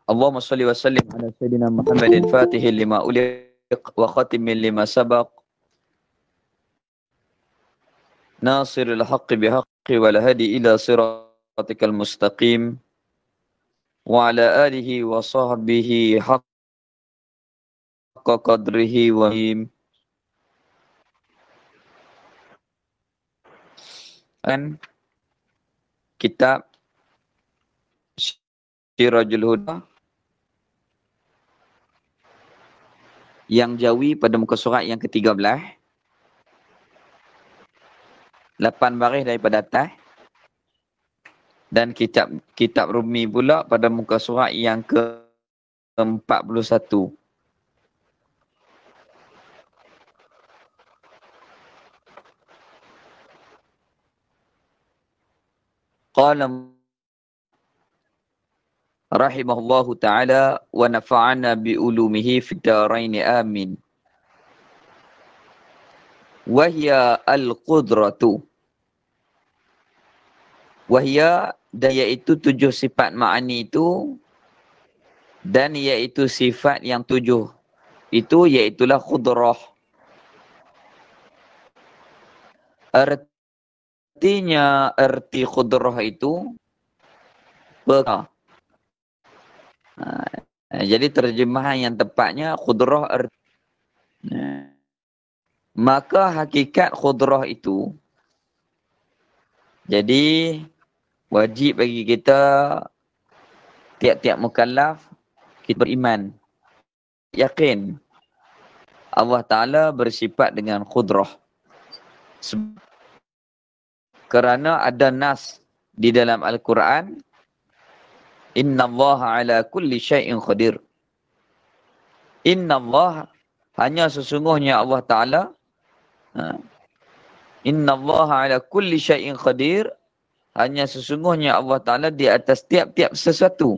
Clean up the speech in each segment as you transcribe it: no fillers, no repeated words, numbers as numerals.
Allahumma salli wa sallim ala sayyidina Muhammadin fatihil lima uliq wa khatimin lima sabaq nasiril haqqi bihaqqi wal hadi ila siratikal mustaqim wa ala alihi wa sahbihi haqqa qadrihi wa dan kitab Sirajul Huda yang jawi pada muka surat yang ke-13, 8 baris daripada atas, dan kitab Rumi pula pada muka surat yang ke-41. Qala rahimahullahu ta'ala wa nafa'ana bi ulumihi fid darain amin. Wa hiya al-qudratu. Wa hiya, dan iaitu 7 sifat ma'ani itu, dan iaitu sifat yang 7 itu iaitulah qudrah. Artinya, arti qudrah itu perkara. Jadi terjemahan yang tepatnya qudrah maka hakikat qudrah itu, jadi wajib bagi kita tiap-tiap mukallaf kita beriman, yakin Allah Ta'ala bersifat dengan qudrah. Kerana ada nas di dalam Al-Quran, Inna Allah ala kulli syai'in qadir. Inna Allah, hanya sesungguhnya Allah Ta'ala, Inna Allah ala kulli syai'in qadir, hanya sesungguhnya Allah Ta'ala di atas tiap-tiap sesuatu.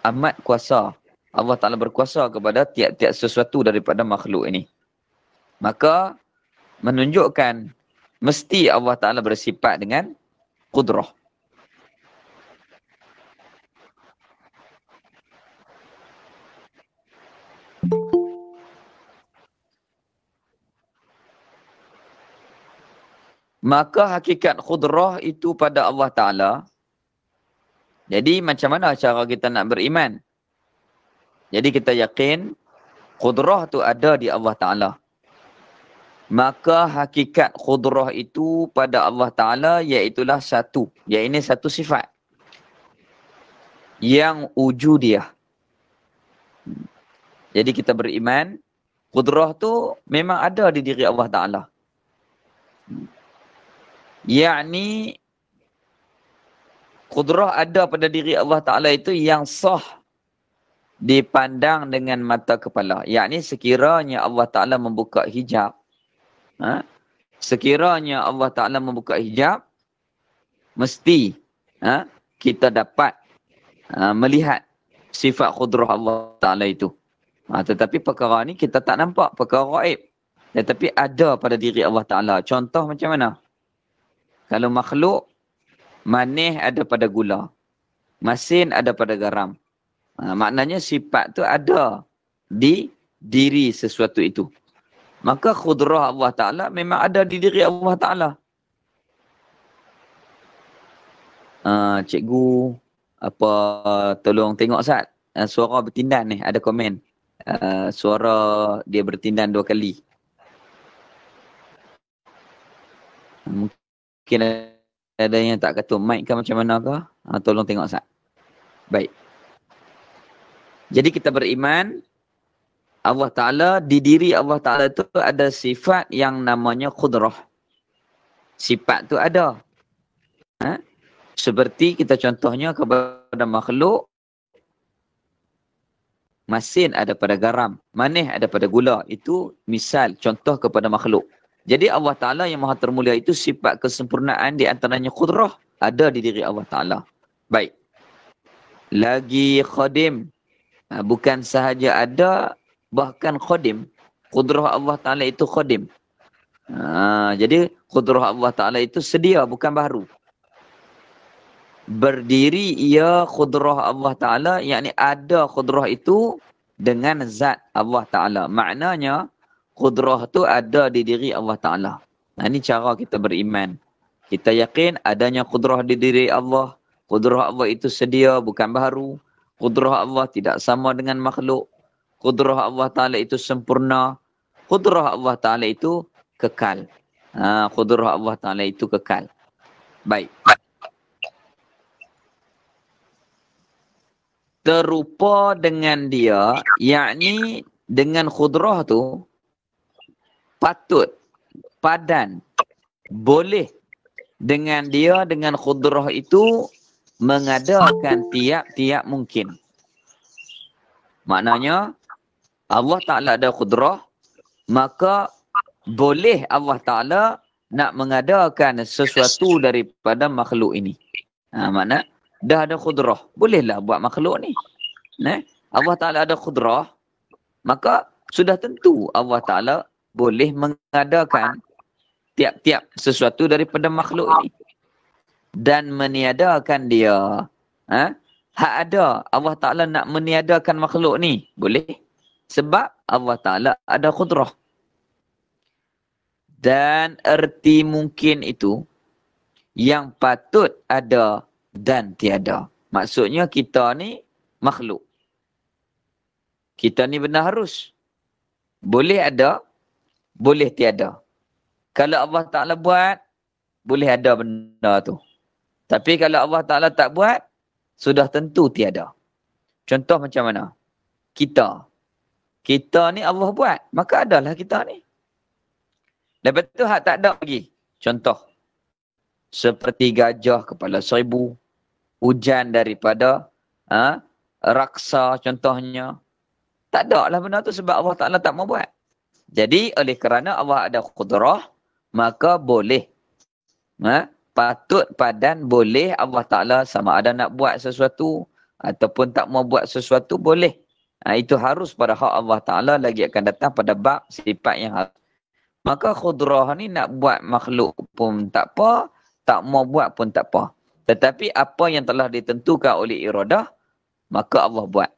Amat kuasa. Allah Ta'ala berkuasa kepada tiap-tiap sesuatu daripada makhluk ini. Maka menunjukkan mesti Allah Ta'ala bersifat dengan qudrah. Maka hakikat qudrah itu pada Allah Ta'ala. Jadi macam mana cara kita nak beriman? Jadi kita yakin qudrah tu ada di Allah Ta'ala. Maka hakikat qudrah itu pada Allah Ta'ala iaitulah satu. Ini satu sifat yang wujudiyah. Jadi kita beriman, qudrah tu memang ada di diri Allah Ta'ala. Yakni qudrah ada pada diri Allah Ta'ala itu yang sah dipandang dengan mata kepala. Yakni sekiranya Allah Ta'ala membuka hijab, sekiranya Allah Ta'ala membuka hijab, mesti kita dapat melihat sifat qudrah Allah Ta'ala itu. Tetapi perkara ni kita tak nampak, perkara gaib. Tetapi ada pada diri Allah Ta'ala. Contoh macam mana? Kalau makhluk, manis ada pada gula, masin ada pada garam. Maknanya sifat tu ada di diri sesuatu itu. Maka qudrah Allah Ta'ala memang ada di diri Allah Ta'ala. Cikgu, tolong tengok Ustaz. Suara bertindan ni, ada komen. Suara dia bertindan 2 kali. Mungkin ada yang tak kata mic ke macam mana ke? Tolong tengok Ustaz. Baik. Jadi kita beriman, Allah Ta'ala, di diri Allah Ta'ala itu ada sifat yang namanya qudrah. Sifat tu ada. Seperti kita contohnya kepada makhluk, masin ada pada garam, manis ada pada gula. Itu misal, contoh kepada makhluk. Jadi Allah Ta'ala yang maha termulia itu sifat kesempurnaan di antaranya qudrah ada di diri Allah Ta'ala. Baik. Lagi khadim. Bukan sahaja ada, bahkan khadim. Qudrah Allah Ta'ala itu khadim. Jadi qudrah Allah Ta'ala itu sedia, bukan baru. berdiri ia khudrah Allah Ta'ala, yakni ada khudrah itu dengan zat Allah Ta'ala. Maknanya, khudrah tu ada di diri Allah Ta'ala. Nah, ini cara kita beriman. Kita yakin adanya khudrah di diri Allah. Khudrah Allah itu sedia, bukan baru. Khudrah Allah tidak sama dengan makhluk. Khudrah Allah Ta'ala itu sempurna. Khudrah Allah Ta'ala itu kekal. Khudrah Allah Ta'ala itu kekal. Baik. Terupa dengan dia, yakni dengan khudrah tu, patut, padan, boleh dengan dia, dengan khudrah itu, mengadakan tiap-tiap mungkin. Maknanya, Allah Ta'ala ada khudrah, maka boleh Allah Ta'ala nak mengadakan sesuatu daripada makhluk ini. Makna, dah ada khudrah, bolehlah buat makhluk ni. Allah Ta'ala ada khudrah, maka sudah tentu Allah Ta'ala boleh mengadakan tiap-tiap sesuatu daripada makhluk ini. Dan meniadakan dia. Hak ada Allah Ta'ala nak meniadakan makhluk ni. Boleh. Sebab Allah Ta'ala ada khudrah. Dan erti mungkin itu yang patut ada dan tiada. Maksudnya kita ni makhluk. Kita ni benda harus. Boleh ada, boleh tiada. Kalau Allah Ta'ala buat, boleh ada benda tu. Tapi kalau Allah Ta'ala tak buat, sudah tentu tiada. Contoh macam mana? Kita. Kita ni Allah buat, maka adalah kita ni. Lepas tu hak tak ada lagi. Contoh. Seperti gajah kepala 1000. Hujan daripada raksa contohnya. Tak ada lah benda tu sebab Allah Ta'ala tak mau buat. Jadi oleh kerana Allah ada khudrah, maka boleh. Patut padan boleh Allah Ta'ala sama ada nak buat sesuatu ataupun tak mau buat sesuatu boleh. Itu harus pada hak Allah Ta'ala, lagi akan datang pada bab sifat yang harus. Maka khudrah ni nak buat makhluk pun tak apa, tak mau buat pun tak apa. Tetapi apa yang telah ditentukan oleh iradah, maka Allah buat.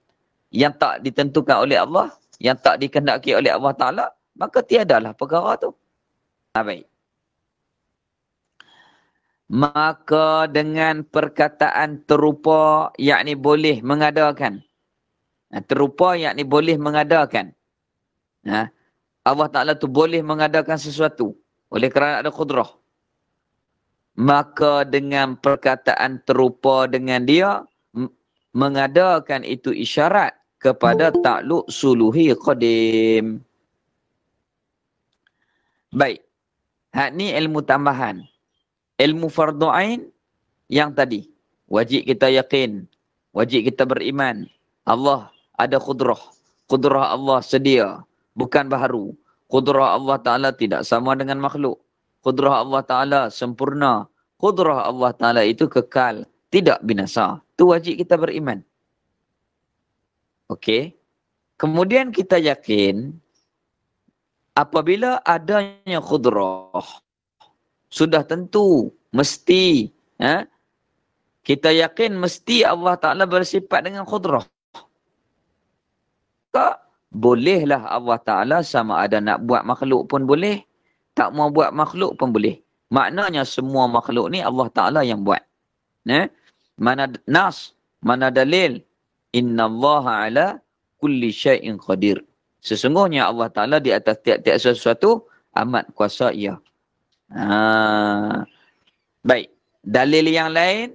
Yang tak ditentukan oleh Allah, yang tak dikehendaki oleh Allah Ta'ala, maka tiadalah perkara tu. Baik. Maka dengan perkataan terupa, yakni boleh mengadakan. Terupa, yakni boleh mengadakan. Allah Ta'ala tu boleh mengadakan sesuatu. Oleh kerana ada khudrah. Maka dengan perkataan terupa dengan dia, mengadakan itu isyarat kepada takluk suluhi qadim. Baik. Hak ni ilmu tambahan. Ilmu fardu ain yang tadi. Wajib kita yakin. Wajib kita beriman. Allah ada khudrah. Khudrah Allah sedia. Bukan baharu. Khudrah Allah Ta'ala tidak sama dengan makhluk. Khudrah Allah Ta'ala sempurna. Khudrah Allah Ta'ala itu kekal. Tidak binasa. Itu wajib kita beriman. Okey. Kemudian kita yakin apabila adanya khudrah, sudah tentu, mesti. Kita yakin mesti Allah Ta'ala bersifat dengan khudrah. Bolehlah Allah Ta'ala sama ada nak buat makhluk pun boleh. Tak mau buat makhluk pun boleh. Maknanya semua makhluk ni Allah Ta'ala yang buat. Mana nas, mana dalil. Inna Allah ala kulli syai'in qadir. Sesungguhnya Allah Ta'ala di atas tiap-tiap sesuatu amat kuasa ia. Baik. Dalil yang lain.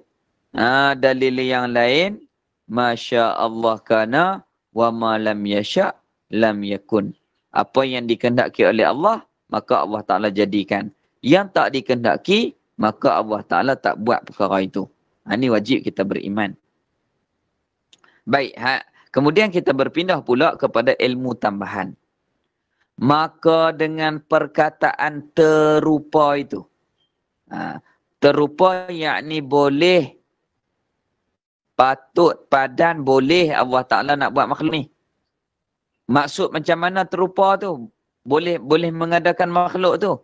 Dalil yang lain. Masya Allah kana wa ma lam yasha' lam yakun. Apa yang dikehendaki oleh Allah, maka Allah Ta'ala jadikan. Yang tak dikehendaki, maka Allah Ta'ala tak buat perkara itu. Ini wajib kita beriman. Baik. Kemudian kita berpindah pula kepada ilmu tambahan. Maka dengan perkataan terupa itu. Terupa yakni boleh, patut, padan, boleh Allah Ta'ala nak buat makhluk ni. Maksud macam mana terupa tu? Boleh mengadakan makhluk tu.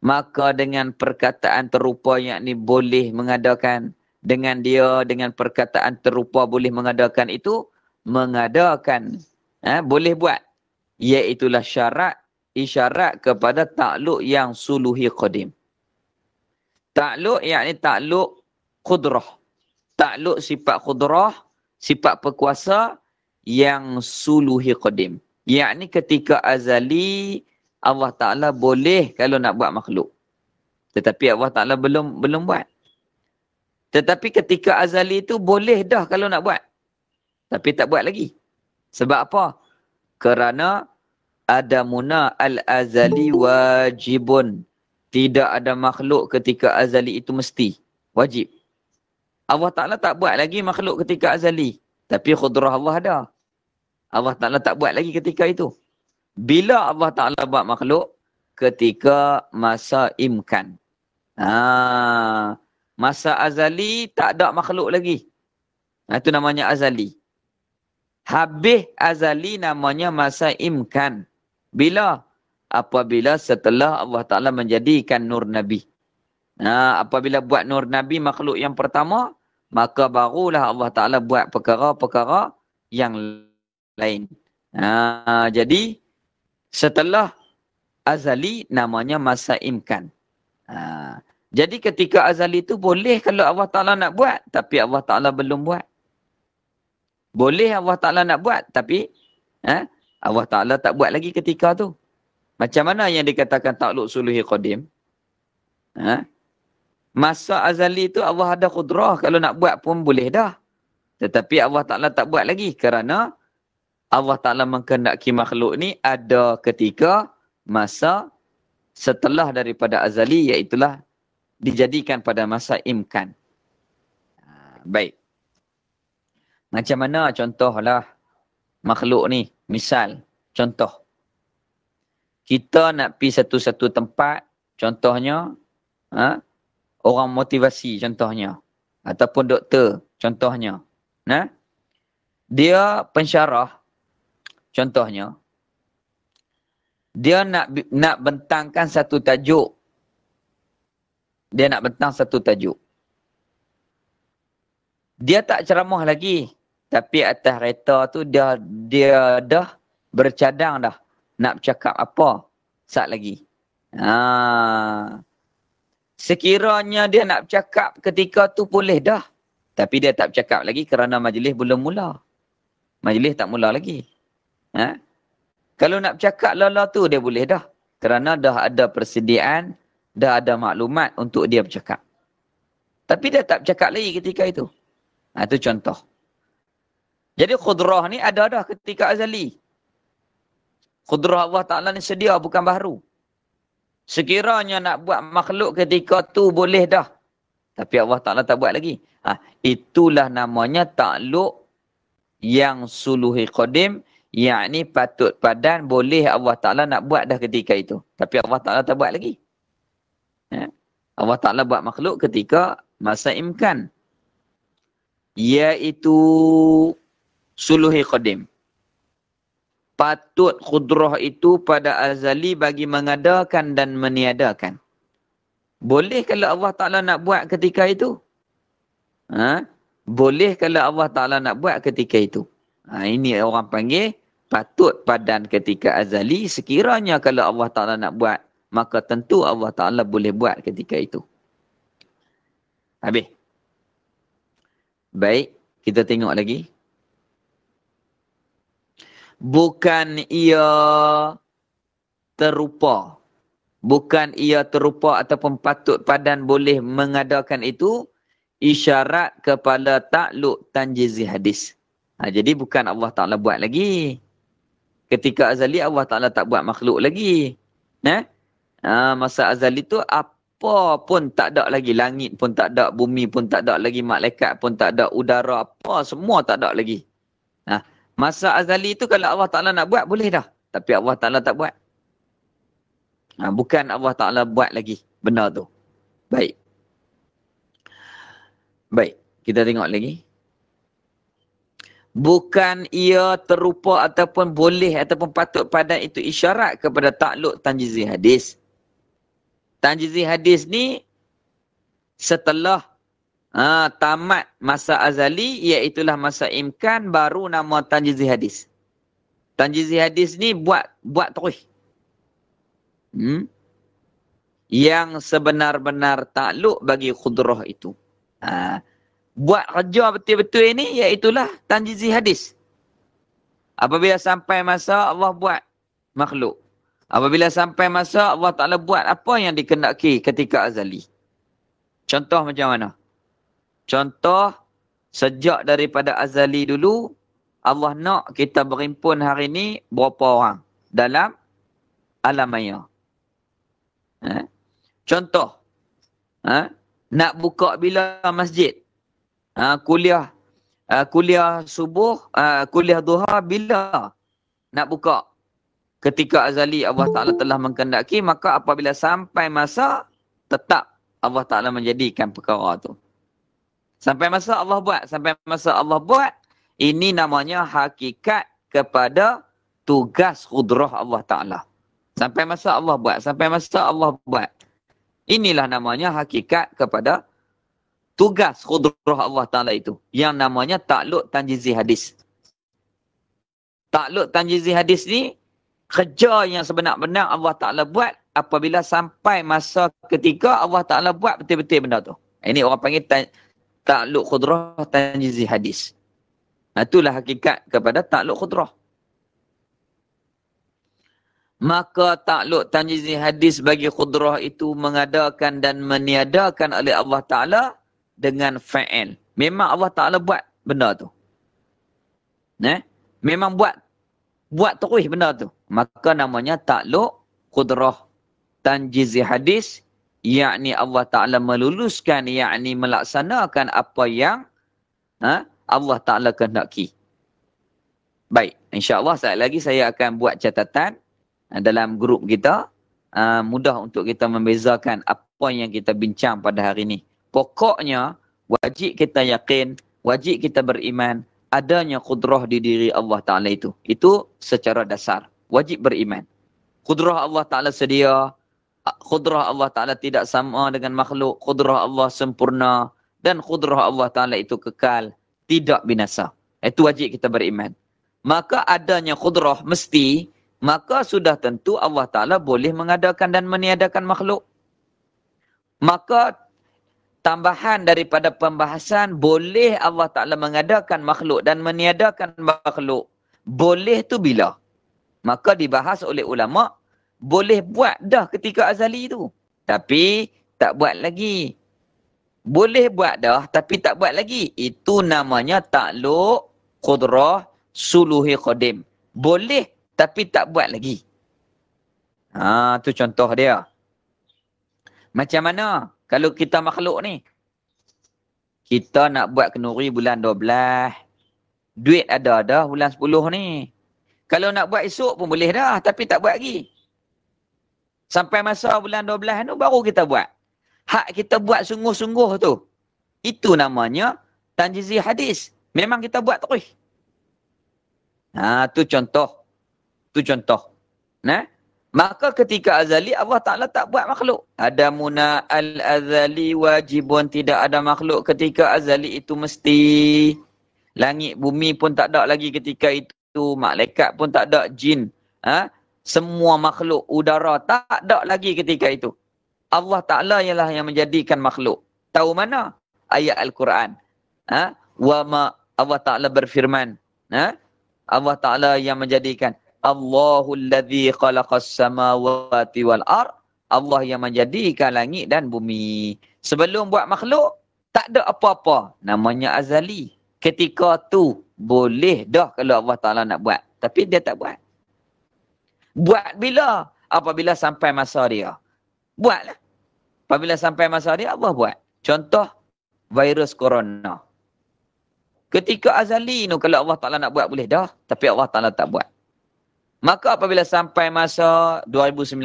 maka dengan perkataan terupa yakni boleh mengadakan, dengan perkataan terupa boleh mengadakan itu, mengadakan. Boleh buat. Iaitulah isyarat kepada takluk yang suluhi qadim. Takluk yakni takluk qudrah. Takluk sifat qudrah, sifat berkuasa yang suluhi qadim. Yakni ketika azali Allah Ta'ala boleh kalau nak buat makhluk. Tetapi Allah Ta'ala belum buat. Tetapi ketika azali itu boleh dah kalau nak buat. Tapi tak buat lagi. Sebab apa? Kerana adamuna al-azali wajibun. Tidak ada makhluk ketika azali itu mesti. Wajib. Allah Ta'ala tak buat lagi makhluk ketika azali. Tapi khudrah Allah ada. Allah Ta'ala tak buat lagi ketika itu. Bila Allah Ta'ala buat makhluk? Ketika masa imkan. Masa azali tak ada makhluk lagi. Itu namanya azali. Habis azali namanya masa imkan. Bila? Apabila setelah Allah Ta'ala menjadikan nur Nabi. Apabila buat nur Nabi makhluk yang pertama, maka barulah Allah Ta'ala buat perkara-perkara yang lain. Jadi, setelah azali namanya masa imkan. Jadi ketika azali itu boleh kalau Allah Ta'ala nak buat, tapi Allah Ta'ala belum buat. Boleh Allah Ta'ala nak buat, tapi Allah Ta'ala tak buat lagi ketika tu. Macam mana yang dikatakan takluk suluhi qadim? Masa azali itu Allah ada qudrah, kalau nak buat pun boleh dah. Tetapi Allah Ta'ala tak buat lagi kerana Allah Ta'ala mengkehendaki makhluk ni ada ketika masa setelah daripada azali, iaitulah dijadikan pada masa imkan. Baik. Macam mana contohlah makhluk ni? Misal, contoh. Kita nak pergi satu-satu tempat, contohnya, orang motivasi contohnya. Ataupun doktor contohnya. Dia pensyarah contohnya. Dia nak bentangkan satu tajuk. Dia nak bentang satu tajuk. Dia tak ceramah lagi. Tapi atas kereta tu dia dah bercadang dah. Nak bercakap apa saat lagi. Sekiranya dia nak bercakap ketika tu boleh dah. Tapi dia tak bercakap lagi kerana majlis belum mula. Majlis tak mula lagi. Kalau nak bercakap lala tu dia boleh dah. Kerana dah ada persediaan, dah ada maklumat untuk dia bercakap. Tapi dia tak bercakap lagi ketika itu. Itu contoh. Jadi khudrah ni ada dah ketika azali. Khudrah Allah Ta'ala ni sedia, bukan baru. Sekiranya nak buat makhluk ketika tu boleh dah. Tapi Allah Ta'ala tak buat lagi. Itulah namanya takluk yang suluhi qadim. Yakni patut padan boleh Allah Ta'ala nak buat dah ketika itu. Tapi Allah Ta'ala tak buat lagi. Allah Ta'ala buat makhluk ketika masa imkan. Iaitu suluhi qadim. Patut khudrah itu pada azali bagi mengadakan dan meniadakan. Boleh kalau Allah Ta'ala nak buat ketika itu? Boleh kalau Allah Ta'ala nak buat ketika itu. Ini orang panggil patut padan ketika azali. Sekiranya kalau Allah Ta'ala nak buat, maka tentu Allah Ta'ala boleh buat ketika itu. Habis. Baik, kita tengok lagi. Bukan ia terupa. Bukan ia terupa ataupun patut padan boleh mengadakan itu isyarat kepada takluk tanjizi hadis. Jadi bukan Allah Ta'ala buat lagi. Ketika azali Allah Ta'ala tak buat makhluk lagi. Masa azali tu apa pun tak ada lagi. Langit pun tak ada, bumi pun tak ada lagi, malaikat pun tak ada, udara apa semua tak ada lagi. Masa azali tu kalau Allah Ta'ala nak buat boleh dah. Tapi Allah Ta'ala tak buat. Bukan Allah Ta'ala buat lagi benda tu. Baik. Baik, kita tengok lagi. Bukan ia terupa ataupun boleh ataupun patut padan itu isyarat kepada takluk tanjizi hadis. Tanjizi hadis ni setelah tamat masa azali, iaitulah masa imkan, baru nama tanjizi hadis. Tanjizi hadis ni buat terus. Yang sebenar-benar takluk bagi khudrah itu. Buat kerja betul-betul ini, iaitulah tanjizi hadis. Apabila sampai masa Allah buat makhluk. Apabila sampai masa Allah Ta'ala buat apa yang dikehendaki ketika azali. Contoh macam mana? Contoh, sejak daripada azali dulu, Allah nak kita berhimpun hari ni berapa orang dalam alam maya. Contoh, nak buka bila masjid? Kuliah subuh, kuliah duha bila nak buka? Ketika azali Allah Ta'ala telah mengkehendaki, maka apabila sampai masa, tetap Allah Ta'ala menjadikan perkara tu. Sampai masa Allah buat, ini namanya hakikat kepada tugas khudrah Allah Ta'ala. Sampai masa Allah buat. Inilah namanya hakikat kepada tugas khudrah Allah Ta'ala itu. Yang namanya takluk tanjizi hadis. Takluk tanjizi hadis ni, kerja yang sebenar-benar Allah Ta'ala buat apabila sampai masa ketika Allah Ta'ala buat betul-betul benda tu. Ini orang panggil takluk khudrah tanjizi hadis. Itulah hakikat kepada takluk khudrah. Maka takluk tanjizi hadis bagi khudrah itu mengadakan dan meniadakan oleh Allah Ta'ala dengan fa'il. Memang Allah Ta'ala buat benda tu. Memang buat terus benda tu. Maka namanya takluk khudrah tanjizi hadis, yakni Allah Ta'ala meluluskan, yakni melaksanakan apa yang Allah Ta'ala kehendaki. Baik, insya-Allah saat lagi saya akan buat catatan dalam grup kita, mudah untuk kita membezakan apa yang kita bincang pada hari ini. Pokoknya wajib kita yakin, wajib kita beriman adanya khudrah di diri Allah Ta'ala itu. Itu secara dasar. Wajib beriman. Khudrah Allah Ta'ala sedia. Khudrah Allah Ta'ala tidak sama dengan makhluk. Khudrah Allah sempurna. Dan khudrah Allah Ta'ala itu kekal. Tidak binasa. Itu wajib kita beriman. Maka adanya khudrah mesti, maka sudah tentu Allah Ta'ala boleh mengadakan dan meniadakan makhluk. Maka tambahan daripada pembahasan, boleh Allah Ta'ala mengadakan makhluk dan meniadakan makhluk. Boleh tu bila? Maka dibahas oleh ulama, boleh buat dah ketika azali tu. Tapi tak buat lagi. Boleh buat dah tapi tak buat lagi. Itu namanya takluk khudrah suluhi qadim. Boleh tapi tak buat lagi. Tu contoh dia. Macam mana kalau kita makhluk ni? Kita nak buat kenduri bulan 12. Duit ada dah bulan 10 ni. Kalau nak buat esok pun boleh dah, tapi tak buat lagi. Sampai masa bulan 12 tu baru kita buat. Hak kita buat sungguh-sungguh tu. Itu namanya tanjizi hadis. Memang kita buat terus. Tu contoh. Maka ketika azali Allah Ta'ala tak buat makhluk. Adamuna al-azali wajibun, tidak ada makhluk ketika azali itu mesti. Langit bumi pun tak ada lagi ketika itu. Malaikat pun tak ada, jin. Semua makhluk udara tak ada lagi ketika itu. Allah Ta'ala ialah yang menjadikan makhluk. Tahu mana? Ayat Al-Quran. Allah Ta'ala berfirman. Allah Ta'ala yang menjadikan. Allahul ladzi khalaqas samawati wal ard. Allah yang menjadikan langit dan bumi. Sebelum buat makhluk, tak ada apa-apa. Namanya azali. Ketika tu, boleh dah kalau Allah Ta'ala nak buat. Tapi dia tak buat. Buat bila? Apabila sampai masa dia. Buatlah. Apabila sampai masa dia, Allah buat. Contoh, virus corona. Ketika azali ni, kalau Allah Ta'ala nak buat, boleh dah. Tapi Allah Ta'ala tak buat. Maka apabila sampai masa 2019,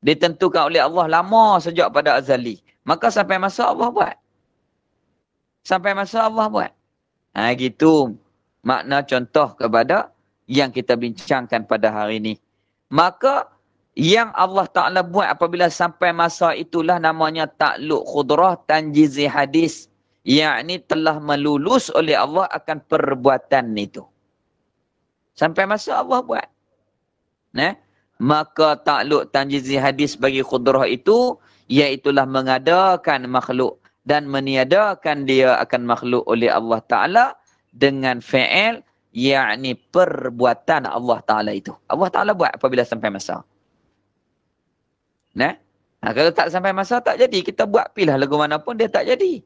ditentukan oleh Allah lama sejak pada azali. Maka sampai masa Allah buat. Sampai masa Allah buat. Gitu makna contoh kepada yang kita bincangkan pada hari ini. Maka Yang Allah Ta'ala buat apabila sampai masa itulah namanya takluk khudrah tanjizi hadis. Yakni telah melulus oleh Allah akan perbuatan itu. Sampai masa Allah buat. Nah, maka takluk tanjizi hadis bagi khudrah itu, iaitulah mengadakan makhluk dan meniadakan dia akan makhluk oleh Allah Ta'ala dengan fi'il, yakni perbuatan Allah Ta'ala itu. Allah Ta'ala buat apabila sampai masa. Nah, kalau tak sampai masa tak jadi, kita buat pilah lagu mana pun dia tak jadi.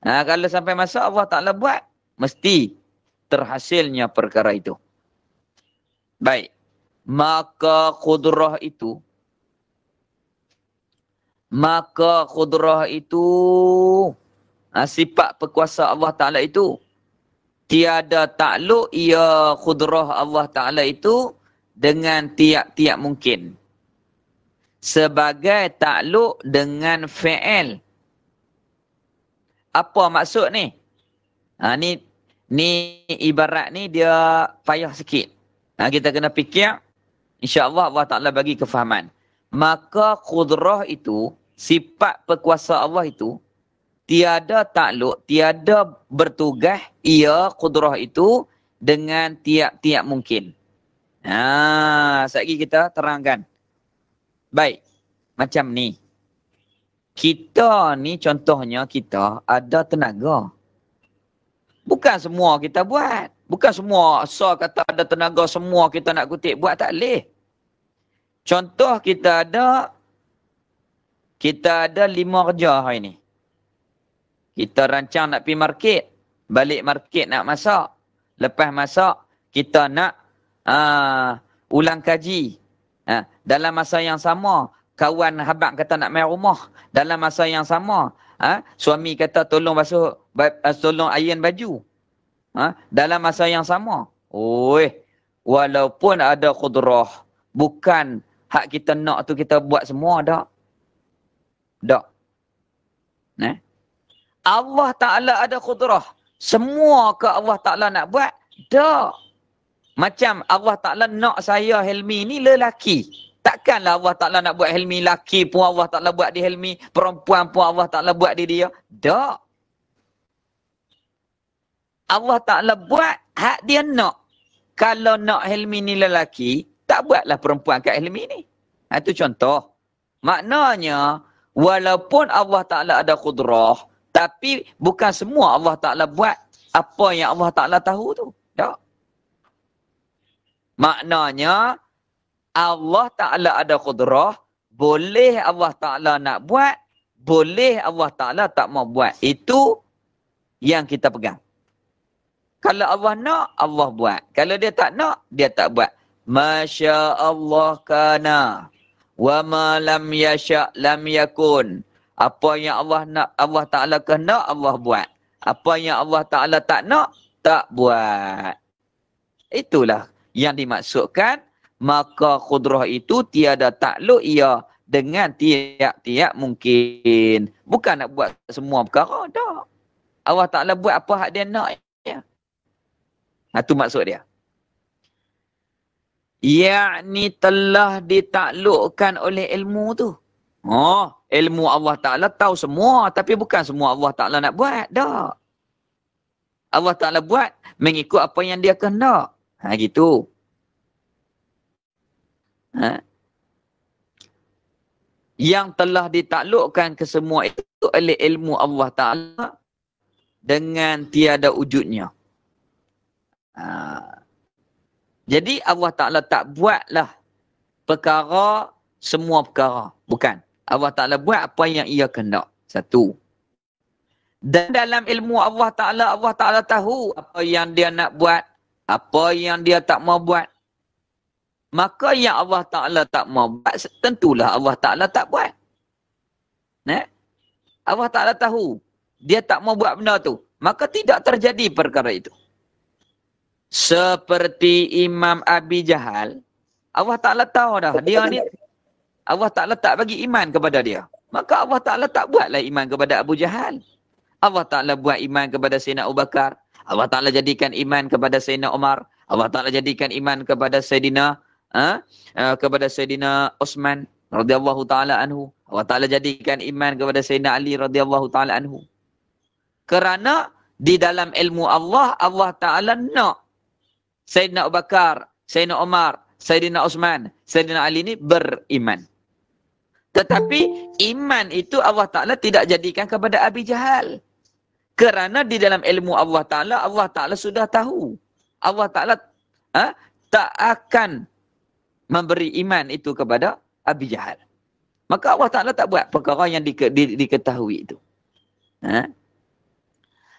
Kalau sampai masa Allah Ta'ala buat, mesti terhasilnya perkara itu. Baik. Maka khudrah itu, sifat perkuasa Allah Ta'ala itu, tiada takluk ia khudrah Allah Ta'ala itu dengan tiap-tiap mungkin. Sebagai takluk dengan fi'il. Apa maksud ni? Ni ibarat ni dia payah sikit. Kita kena fikir. InsyaAllah Allah Ta'ala bagi kefahaman. Maka khudrah itu, sifat perkuasa Allah itu, tiada takluk, tiada bertugas ia khudrah itu dengan tiap-tiap mungkin. Sekali kita terangkan. Baik, macam ni. Kita ni contohnya kita ada tenaga. Bukan semua kita buat. Bukan semua asal kata ada tenaga semua kita nak kutip buat, tak boleh. Contoh kita ada 5 kerja hari ni. Kita rancang nak pergi market. Balik market nak masak. Lepas masak, kita nak ulang kaji. Dalam masa yang sama, kawan habang kata nak main rumah. Dalam masa yang sama, suami kata tolong tolong iron baju. Dalam masa yang sama. Walaupun ada khudrah, bukan hak kita nak tu kita buat semua dak. Tak. Allah Ta'ala ada khudrah. Semua ke Allah Ta'ala nak buat? Tak. Macam Allah Ta'ala nak saya Helmi ni lelaki. Takkanlah Allah Ta'ala nak buat Helmi lelaki pun Allah Ta'ala buat di Helmi. Perempuan pun Allah Ta'ala buat di dia. Tak. Allah Ta'ala buat hak dia nak. Kalau nak Helmi ni lelaki, tak buatlah perempuan kat Helmi ni. Itu contoh. Maknanya, walaupun Allah Ta'ala ada khudrah, tapi bukan semua Allah Ta'ala buat apa yang Allah Ta'ala tahu tu. Tak. Maknanya, Allah Ta'ala ada khudrah, boleh Allah Ta'ala nak buat, boleh Allah Ta'ala tak mau buat. Itu yang kita pegang. Kalau Allah nak, Allah buat. Kalau dia tak nak, dia tak buat. Masya Allah kana. Wa ma lam yasha' lam yakun. Apa yang Allah nak, Allah Ta'ala kehendak, Allah buat. Apa yang Allah Ta'ala tak nak, tak buat. Itulah yang dimaksudkan, maka khudrah itu tiada takluk ia dengan tiap-tiap mungkin. Bukan nak buat semua perkara, tak. Allah Ta'ala buat apa hak dia nak. Ya. Itu maksud dia. Yakni telah ditaklukkan oleh ilmu tu. Ilmu Allah Ta'ala tahu semua, tapi bukan semua Allah Ta'ala nak buat. Tak. Allah Ta'ala buat mengikut apa yang dia kehendak. Gitu. Yang telah ditaklukkan ke semua itu oleh ilmu Allah Ta'ala dengan tiada wujudnya. Jadi Allah Ta'ala tak buatlah perkara, semua perkara. Bukan. Allah Ta'ala buat apa yang ia kehendak. Satu. Dan dalam ilmu Allah Ta'ala tahu apa yang dia nak buat, apa yang dia tak mau buat. Maka yang Allah Ta'ala tak mau buat, tentulah Allah Ta'ala tak buat. Allah Ta'ala tahu. Dia tak mau buat benda tu. Maka tidak terjadi perkara itu. Seperti Imam Abi Jahal. Allah Ta'ala tahu dah. Dia ni, Allah Ta'ala tak bagi iman kepada dia. Maka Allah Ta'ala tak buatlah iman kepada Abu Jahal. Allah Ta'ala buat iman kepada Sayyidina Abu Bakar. Allah Ta'ala jadikan iman kepada Sayyidina Umar. Allah Ta'ala jadikan iman kepada Sayyidina kepada Sayyidina Utsman radhiyallahu taala anhu. Allah Taala jadikan iman kepada Sayyidina Ali radhiyallahu taala anhu. Kerana di dalam ilmu Allah, Allah Taala nak Sayyidina Abu Bakar, Sayyidina Umar, Sayyidina Utsman, Sayyidina Ali ni beriman. Tetapi iman itu Allah Ta'ala tidak jadikan kepada Abi Jahal. Kerana di dalam ilmu Allah Ta'ala sudah tahu. Allah Ta'ala tak akan memberi iman itu kepada Abi Jahal. Maka Allah Ta'ala tak buat perkara yang diketahui itu.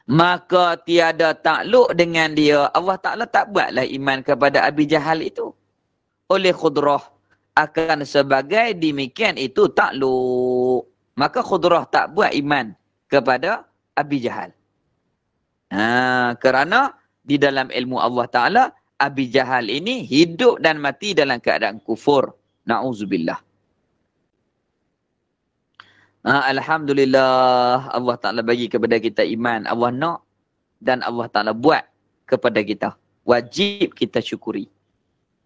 Maka tiada takluk dengan dia. Allah Ta'ala tak buatlah iman kepada Abi Jahal itu. Oleh Khudrah. Akan sebagai demikian itu takluk. Maka Khudrah tak buat iman kepada Abi Jahal. Kerana di dalam ilmu Allah Ta'ala, Abi Jahal ini hidup dan mati dalam keadaan kufur. Na'udzubillah. Alhamdulillah Allah Ta'ala bagi kepada kita iman. Allah nak dan Allah Ta'ala buat kepada kita. Wajib kita syukuri.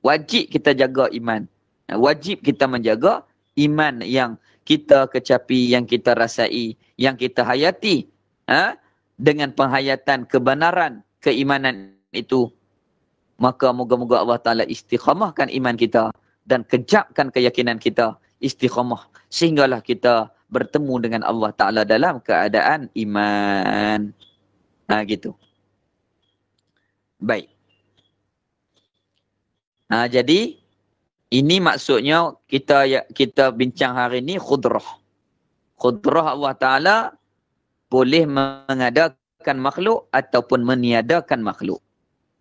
Wajib kita jaga iman. Wajib kita menjaga iman yang kita kecapi, yang kita rasai, yang kita hayati. Dengan penghayatan kebenaran, keimanan itu. Maka moga-moga Allah Ta'ala istiqamahkan iman kita dan kejapkan keyakinan kita istiqamah. Sehinggalah kita bertemu dengan Allah Ta'ala dalam keadaan iman. Gitu. Baik. Jadi, ini maksudnya kita bincang hari ini Khudrah. Khudrah Allah Ta'ala boleh mengadakan makhluk ataupun meniadakan makhluk.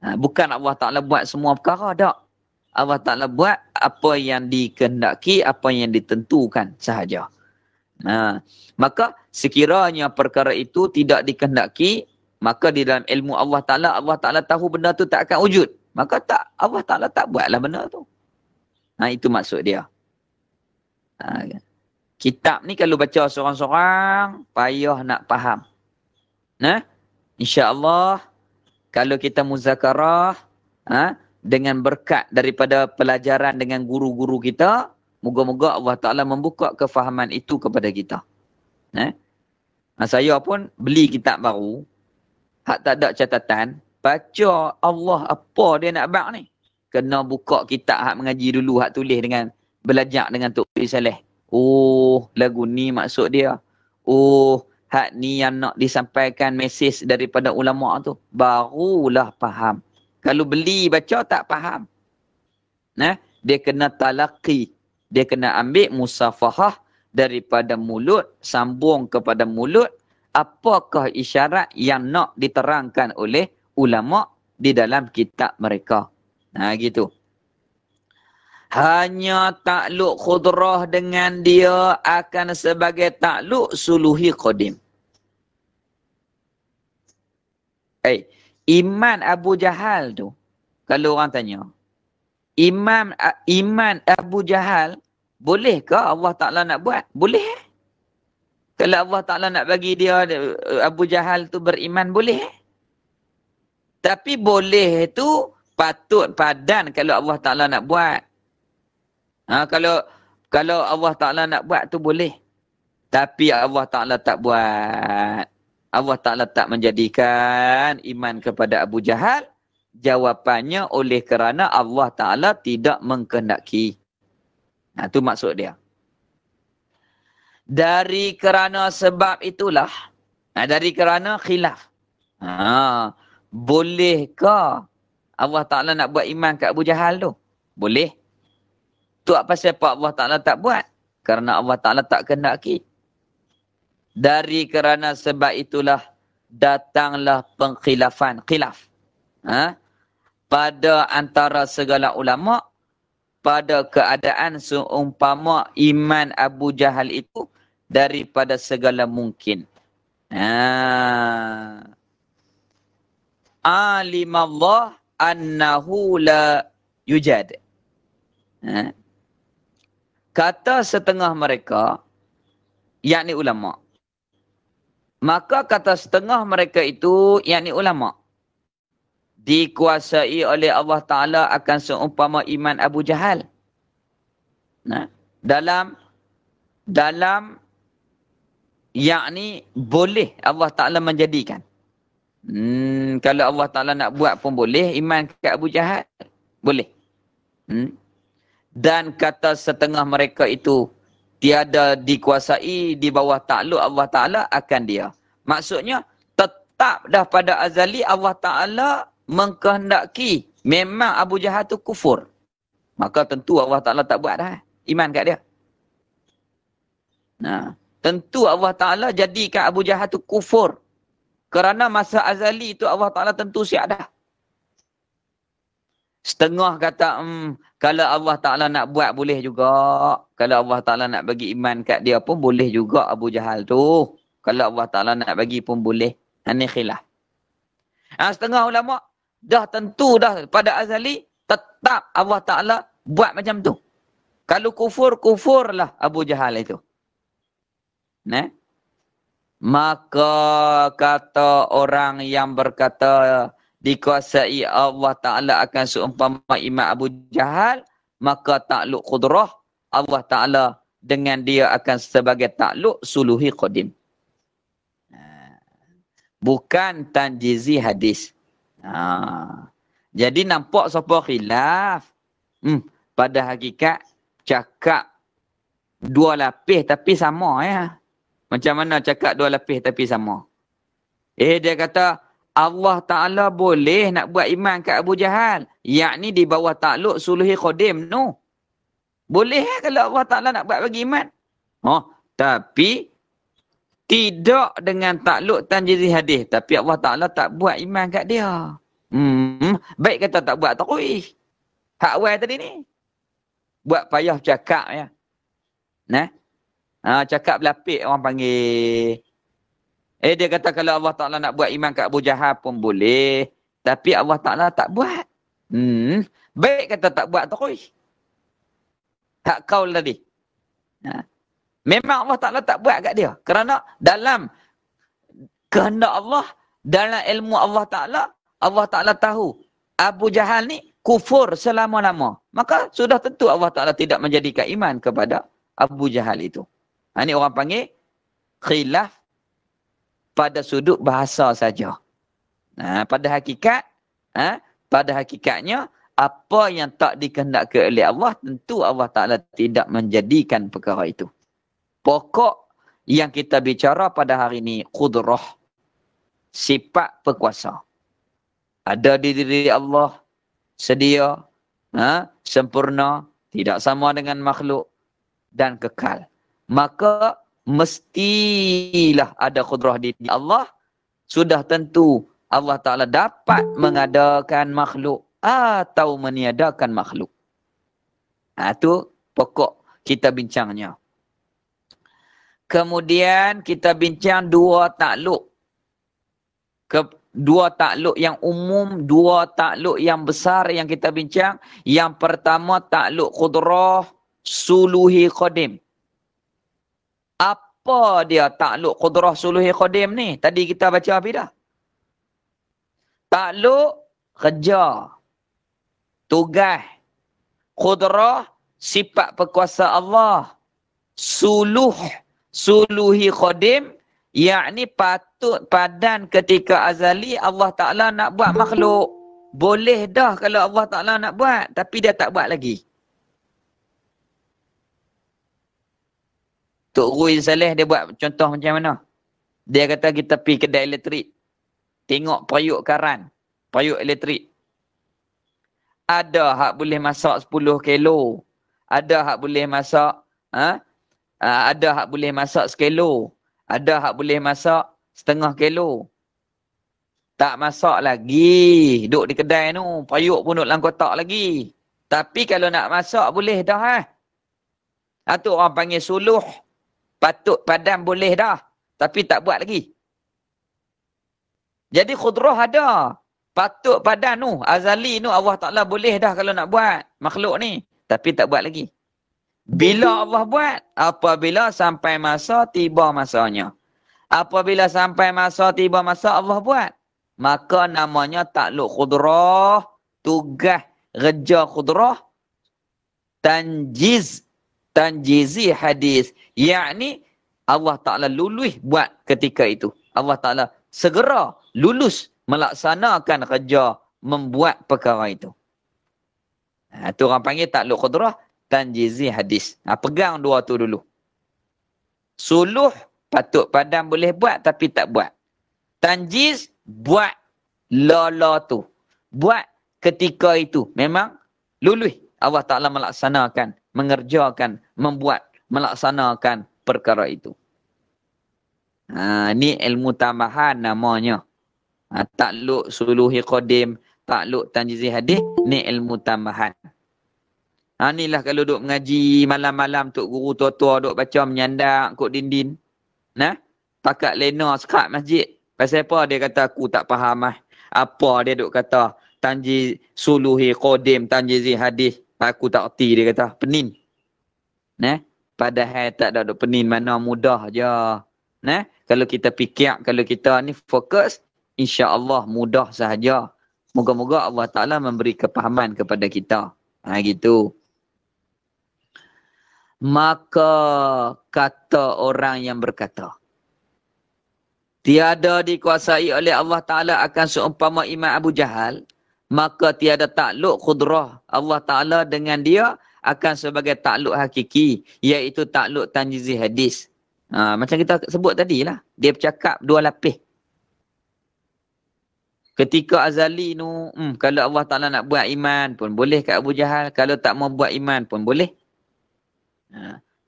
Bukan Allah Ta'ala buat semua perkara, tak. Allah Ta'ala buat apa yang dikehendaki, apa yang ditentukan sahaja. Maka sekiranya perkara itu tidak dikehendaki, maka di dalam ilmu Allah Ta'ala tahu benda tu tak akan wujud. Maka Allah Ta'ala tak buatlah benda tu. Itu maksud dia. Kitab ni kalau baca seorang-seorang, payah nak faham. InsyaAllah, kalau kita muzakarah, dengan berkat daripada pelajaran dengan guru-guru kita, moga-moga Allah Ta'ala membuka kefahaman itu kepada kita. Saya pun beli kitab baru, hak tak ada catatan, baca Allah apa dia nak bak ni. Kena buka kitab hak mengaji dulu, hak tulis dengan, belajar dengan Tok Pi Saleh. Oh, lagu ni maksud dia. Oh, hak ni yang nak disampaikan mesej daripada ulama tu. Barulah faham. Kalau beli baca tak faham. Dia kena talaqi. Dia kena ambil musafahah daripada mulut, sambung kepada mulut. Apakah isyarat yang nak diterangkan oleh ulama di dalam kitab mereka. Gitu. Hanya takluk Khudrah dengan dia akan sebagai takluk suluhi qadim. Iman Abu Jahal tu, kalau orang tanya, iman Abu Jahal, bolehkah Allah Ta'ala nak buat? Boleh. Kalau Allah Ta'ala nak bagi dia, Abu Jahal tu beriman, boleh. Tapi boleh tu patut padan kalau Allah Ta'ala nak buat. Kalau Allah Ta'ala nak buat tu boleh. Tapi Allah Ta'ala tak buat. Allah Ta'ala tak menjadikan iman kepada Abu Jahal. Jawapannya oleh kerana Allah Ta'ala tidak mengkehendaki. Itu maksud dia. Dari kerana sebab itulah. Dari kerana khilaf. Bolehkah Allah Ta'ala nak buat iman ke Abu Jahal tu? Boleh. Tu apa sebab Allah Ta'ala tak buat? Kerana Allah Ta'ala tak kehendaki. Dari kerana sebab itulah datanglah pengkhilafan. Khilaf. Pada antara segala ulama, pada keadaan seumpama iman Abu Jahal itu daripada segala mungkin. Alimallah annahu la yujad. Kata setengah mereka, yakni ulama. Maka kata setengah mereka itu, yakni ulama. dikuasai oleh Allah Ta'ala akan seumpama iman Abu Jahal. Nah, dalam yakni boleh Allah Ta'ala menjadikan. Kalau Allah Ta'ala nak buat pun boleh, iman ke Abu Jahal boleh. Dan kata setengah mereka itu tiada dikuasai di bawah takluk Allah Ta'ala akan dia. Maksudnya tetap dah pada azali Allah Ta'ala mengkehendaki memang Abu Jahal tu kufur. Maka tentu Allah Ta'ala tak buat dah iman kat dia. Nah, tentu Allah Ta'ala jadikan Abu Jahal tu kufur. Kerana masa azali itu Allah Ta'ala tentu siap dah. Setengah kata, kalau Allah Ta'ala nak buat boleh juga. Kalau Allah Ta'ala nak bagi iman kat dia pun boleh juga Abu Jahal tu. Kalau Allah Ta'ala nak bagi pun boleh. Ini khilaf. Setengah ulama dah tentu dah pada azali tetap Allah Ta'ala buat macam tu. Kalau kufur, kufurlah Abu Jahal itu. Nah, maka kata orang yang berkata dikuasai Allah Ta'ala akan seumpama iman Abu Jahal, maka takluk qudrah Allah Ta'ala dengan dia akan sebagai takluk suluhi qadim. Bukan tanjizi hadis. Jadi nampak siapa khilaf. Pada hakikat cakap dua lapis tapi sama ya. Macam mana cakap dua lapis tapi sama? Dia kata Allah Ta'ala boleh nak buat iman kat Abu Jahal. Yakni di bawah takluk suluhi qadim. No. Boleh kalau Allah Ta'ala nak buat bagi iman. Tapi tidak dengan takluk tanjizi hadis. Tapi Allah Ta'ala tak buat iman kat dia. Baik kata tak buat takwih. Hak awal tadi ni. Buat payah cakap ya. Nah. Cakap berlapik orang panggil. Dia kata kalau Allah Ta'ala nak buat iman kat Abu Jahal pun boleh. Tapi Allah Ta'ala tak buat. Baik kata tak buat takwih. Hak kaul tadi. Memang Allah Ta'ala tak buat kat dia. Kerana dalam kehendak Allah, dalam ilmu Allah Ta'ala tahu Abu Jahal ni kufur selama-lama. Maka sudah tentu Allah Ta'ala tidak menjadikan iman kepada Abu Jahal itu. Ini orang panggil khilaf pada sudut bahasa saja. Pada hakikatnya, apa yang tak dikehendaki oleh Allah, tentu Allah Ta'ala tidak menjadikan perkara itu. Pokok yang kita bicara pada hari ini, qudrah, sifat berkuasa. Ada di diri Allah, sedia, sempurna, tidak sama dengan makhluk, dan kekal. Maka mestilah ada qudrah di diri Allah. Sudah tentu Allah Ta'ala dapat mengadakan makhluk atau meniadakan makhluk. Itu pokok kita bincangnya. Kemudian kita bincang dua takluk. Dua takluk yang umum, dua takluk yang besar yang kita bincang. Yang pertama takluk qudrah suluhi qadim. Apa dia takluk qudrah suluhi qadim ni? Tadi kita baca apa dah? Takluk kerja, tugas, qudrah sifat berkuasa Allah, suluhi qadim, yakni patut padan ketika azali Allah Ta'ala nak buat makhluk. Boleh dah kalau Allah Ta'ala nak buat, tapi dia tak buat lagi. Tok Rui Saleh dia buat contoh macam mana? Dia kata kita pergi kedai elektrik. Tengok periuk karan, periuk elektrik. Ada hak boleh masak 10 kilo. Ada hak boleh masak ada hak boleh masak 1 kilo. Ada hak boleh masak 0,5 kilo. Tak masak lagi. Duduk di kedai tu. Periuk pun duduk dalam kotak lagi. Tapi kalau nak masak boleh dah. Itu orang panggil suluh. Patut padam boleh dah. Tapi tak buat lagi. Jadi khudrah ada. Patut padam tu. Azali tu Allah Ta'ala boleh dah kalau nak buat. Makhluk ni. Tapi tak buat lagi. Bila Allah buat? Apabila sampai masa, tiba masanya. Apabila sampai masa, tiba masa, Allah buat. maka namanya takluk khudrah, tugas reja khudrah, tanjizi hadis. Yakni Allah Ta'ala lulus buat ketika itu. Allah Ta'ala segera lulus melaksanakan kerja membuat perkara itu. Itu orang panggil takluk khudrah, tanjizi hadis. Pegang dua tu dulu. Suluh patut padam boleh buat tapi tak buat. Tanjiz buat lala tu. Buat ketika itu. Memang lulus Allah Ta'ala melaksanakan, mengerjakan, membuat, melaksanakan perkara itu. Ni ilmu tambahan namanya. Takluk suluhi qadim, takluk tanjizi hadis, ni ilmu tambahan. Inilah kalau duk mengaji malam-malam tok guru tua-tua duk baca menyandak kod dinding. Nah, pakat lena sekat masjid. Pasal apa dia kata aku tak faham ah. Apa dia duk kata tanjiz suluhi qadim, tanjizi hadis. Aku tak erti dia kata. Penin. Nah, padahal tak ada duk penin mana mudah je. Nah, kalau kita fikir, kalau kita ni fokus, insya-Allah mudah sahaja. Moga-moga Allah Taala memberi kepahaman kepada kita. Gitu. Maka kata orang yang berkata, tiada dikuasai oleh Allah Ta'ala akan seumpama Imam Abu Jahal, maka tiada takluk khudrah Allah Ta'ala dengan dia akan sebagai takluk hakiki, iaitu takluk tanjizi hadis. Macam kita sebut tadi lah, dia bercakap dua lapis. Ketika azali nu, kalau Allah Ta'ala nak buat iman pun boleh kat Abu Jahal, kalau tak mau buat iman pun boleh.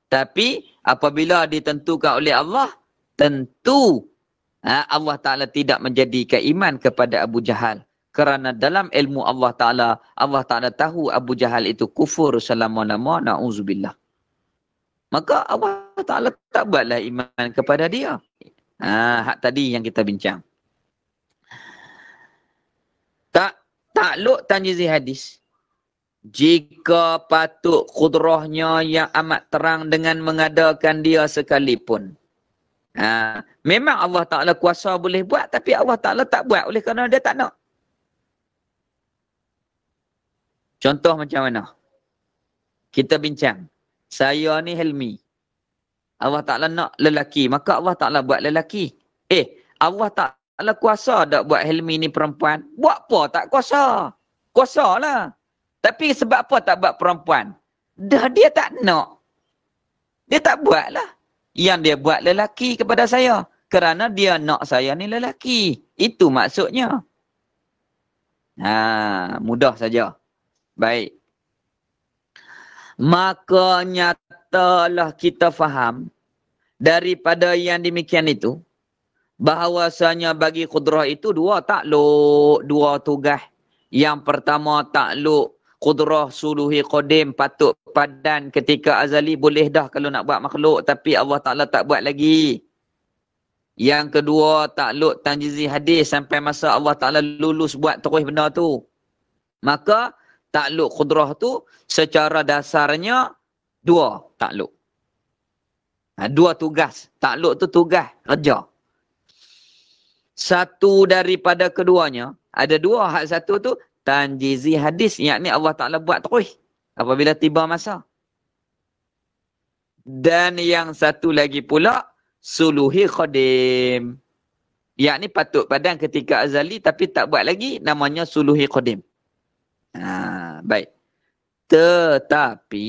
Tapi apabila ditentukan oleh Allah, tentu Allah Ta'ala tidak menjadikan iman kepada Abu Jahal. Kerana dalam ilmu Allah Ta'ala tahu Abu Jahal itu kufur selama-lama, na'udzubillah. Maka Allah Ta'ala tak buatlah iman kepada dia. Hak tadi yang kita bincang. Takluk tanjizi hadis. Jika patut khudrahnya yang amat terang dengan mengadakan dia sekalipun. Memang Allah Ta'ala kuasa boleh buat, tapi Allah Ta'ala tak buat oleh kerana dia tak nak. Contoh macam mana? Kita bincang. Saya ni Helmi. Allah Ta'ala nak lelaki, maka Allah Ta'ala buat lelaki. Allah Ta'ala kuasa tak buat Helmi ni perempuan? Buat apa tak kuasa? Kuasa lah. Tapi sebab apa tak buat perempuan? Dia tak nak. Dia tak buat lah. Yang dia buat lelaki kepada saya. Kerana dia nak saya ni lelaki. Itu maksudnya. Mudah saja. Baik. Maka nyatalah kita faham daripada yang demikian itu, bahawasanya bagi khudrah itu dua takluk, dua tugas. Yang pertama takluk khudrah suluhi qadim, patut padan ketika azali boleh dah kalau nak buat makhluk, tapi Allah Ta'ala tak buat lagi. Yang kedua takluk tanjizi hadis, sampai masa Allah Ta'ala lulus buat terus benda tu. Maka takluk khudrah tu secara dasarnya dua takluk. Dua tugas. Takluk tu tugas kerja. Satu daripada keduanya, ada dua. Hak satu tu tanjizi hadis, yakni Allah Ta'ala buat terus apabila tiba masa. Dan yang satu lagi pula suluhi qadim, yakni patut padan ketika azali tapi tak buat lagi, namanya suluhi qadim. Baik. Tetapi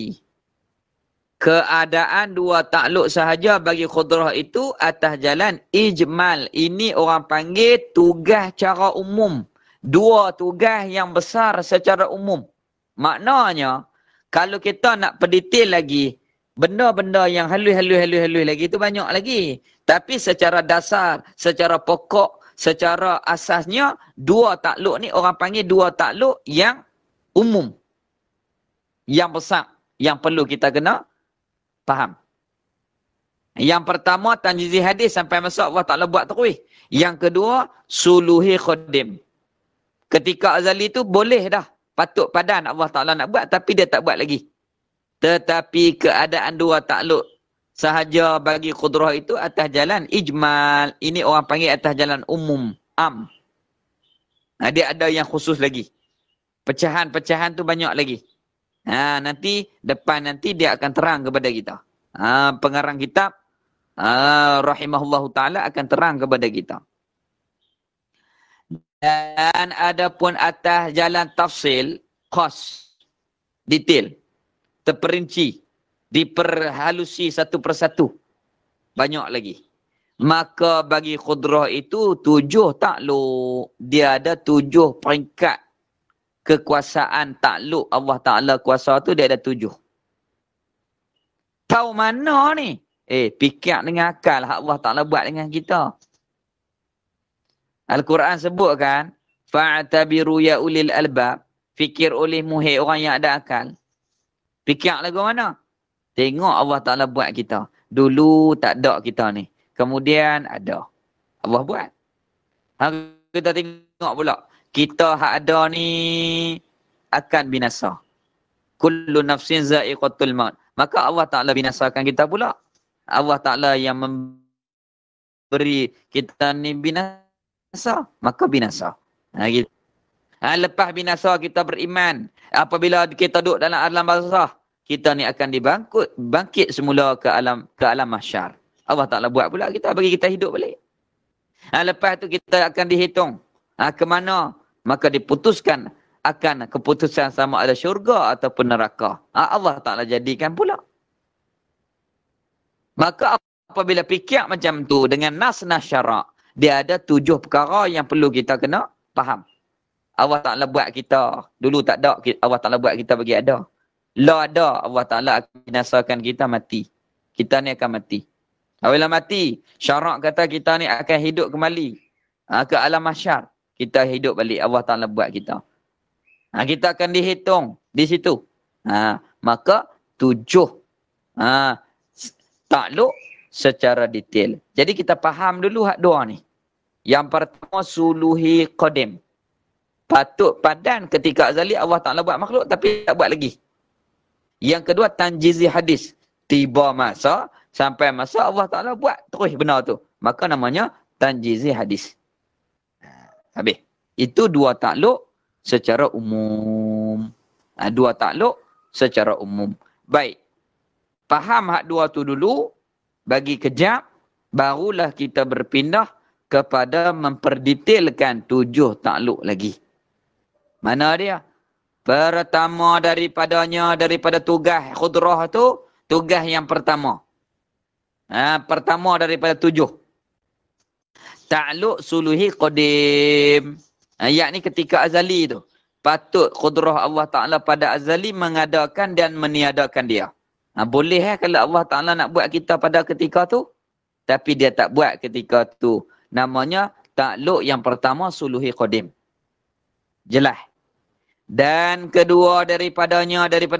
keadaan dua takluk sahaja bagi khudrah itu atas jalan ijmal. Ini orang panggil tugas cara umum. Dua tugas yang besar secara umum. Maknanya, kalau kita nak pendetail lagi, benda-benda yang halus lagi itu banyak lagi. Tapi secara dasar, secara pokok, secara asasnya, dua takluk ni orang panggil dua takluk yang umum. Yang besar, yang perlu kita kena faham. Yang pertama, tanjizi hadis sampai masa Allah Ta'ala buat terus. Yang kedua, suluhi qadim. Ketika azali tu boleh dah. Patut padan Allah Ta'ala nak buat, tapi dia tak buat lagi. Tetapi keadaan dua takluk sahaja bagi khudrah itu atas jalan ijmal. Ini orang panggil atas jalan umum. Dia ada yang khusus lagi. Pecahan-pecahan tu banyak lagi. Nanti depan nanti dia akan terang kepada kita. Pengarang kitab rahimahullahu taala akan terang kepada kita. Dan ada pun atas jalan tafsil khas, detail, terperinci, diperhalusi satu persatu. Banyak lagi. Maka bagi khudrah itu 7 takluk. Dia ada 7 peringkat kekuasaan takluk Allah Ta'ala kuasa tu dia ada 7. Tahu mana ni? Fikir dengan akal hak Allah Ta'ala buat dengan kita. Al-Quran sebut kan, fa'tabiru ya ulil albab. Fikir oleh muhir orang yang ada akal. Fikir lagu mana? Tengok Allah Ta'ala buat kita. Dulu tak ada kita ni. Kemudian ada. Allah buat. Kita tengok pula. Kita hak ada ni akan binasa. Kullu nafsin za'iqatul maut. Maka Allah Ta'ala binasakan kita pula. Allah Ta'ala yang memberi kita ni binasa. Maka binasa. Gitu. Lepas binasa kita beriman. Apabila kita duduk dalam alam barzakh, kita ni akan bangkit semula ke alam mahsyar. Allah Ta'ala buat pula kita, bagi kita hidup balik. Lepas tu kita akan dihitung. Ke mana? Maka diputuskan akan keputusan sama ada syurga ataupun neraka. Allah Ta'ala jadikan pula. Maka apabila fikir macam tu dengan nas-nas syarak, dia ada 7 perkara yang perlu kita kena faham. Allah Ta'ala buat kita. Dulu tak ada, Allah Ta'ala buat kita bagi ada. La ada, Allah Ta'ala akan binasakan kita mati. Kita ni akan mati. Apabila mati, syarak kata kita ni akan hidup kembali ke alam mahsyar. Kita hidup balik. Allah Ta'ala buat kita. Kita akan dihitung di situ. Maka 7 takluk secara detail. Jadi kita faham dulu hak dua ni. Yang pertama suluhi qadim. Patut padan ketika azali Allah Ta'ala buat makhluk tapi tak buat lagi. Yang kedua tanjizi hadis. Tiba masa, sampai masa Allah Ta'ala buat terus benar tu. Maka namanya tanjizi hadis. Habis. Itu 2 takluk secara umum. 2 takluk secara umum. Baik. Faham hak 2 tu dulu. Bagi kejap. Barulah kita berpindah kepada memperdetailkan 7 takluk lagi. Mana dia? Pertama daripada tugas khudrah tu, tugas yang pertama. Pertama daripada 7. Ta'luk suluhi qadim. Yakni ketika azali tu. Patut khudrah Allah Ta'ala pada azali mengadakan dan meniadakan dia. Boleh kalau Allah Ta'ala nak buat kita pada ketika tu. Tapi dia tak buat ketika tu. Namanya ta'luk yang pertama suluhi qadim. Jelas. Dan kedua daripada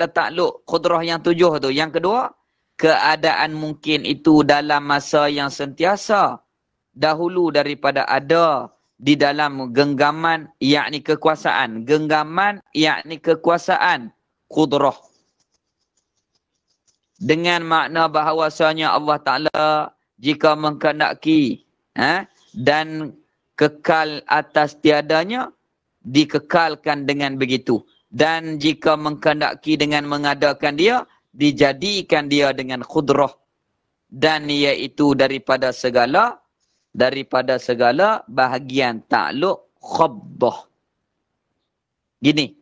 takluk khudrah yang 7 tu. Yang kedua, keadaan mungkin itu dalam masa yang sentiasa. Dahulu daripada ada di dalam genggaman yakni kekuasaan. Genggaman yakni kekuasaan khudrah. Dengan makna bahawasanya Allah Ta'ala jika menghendaki dan kekal atas tiadanya, dikekalkan dengan begitu. Dan jika menghendaki dengan mengadakan dia, dijadikan dia dengan khudrah. Dan iaitu daripada segala bahagian takluk khabdah. Gini.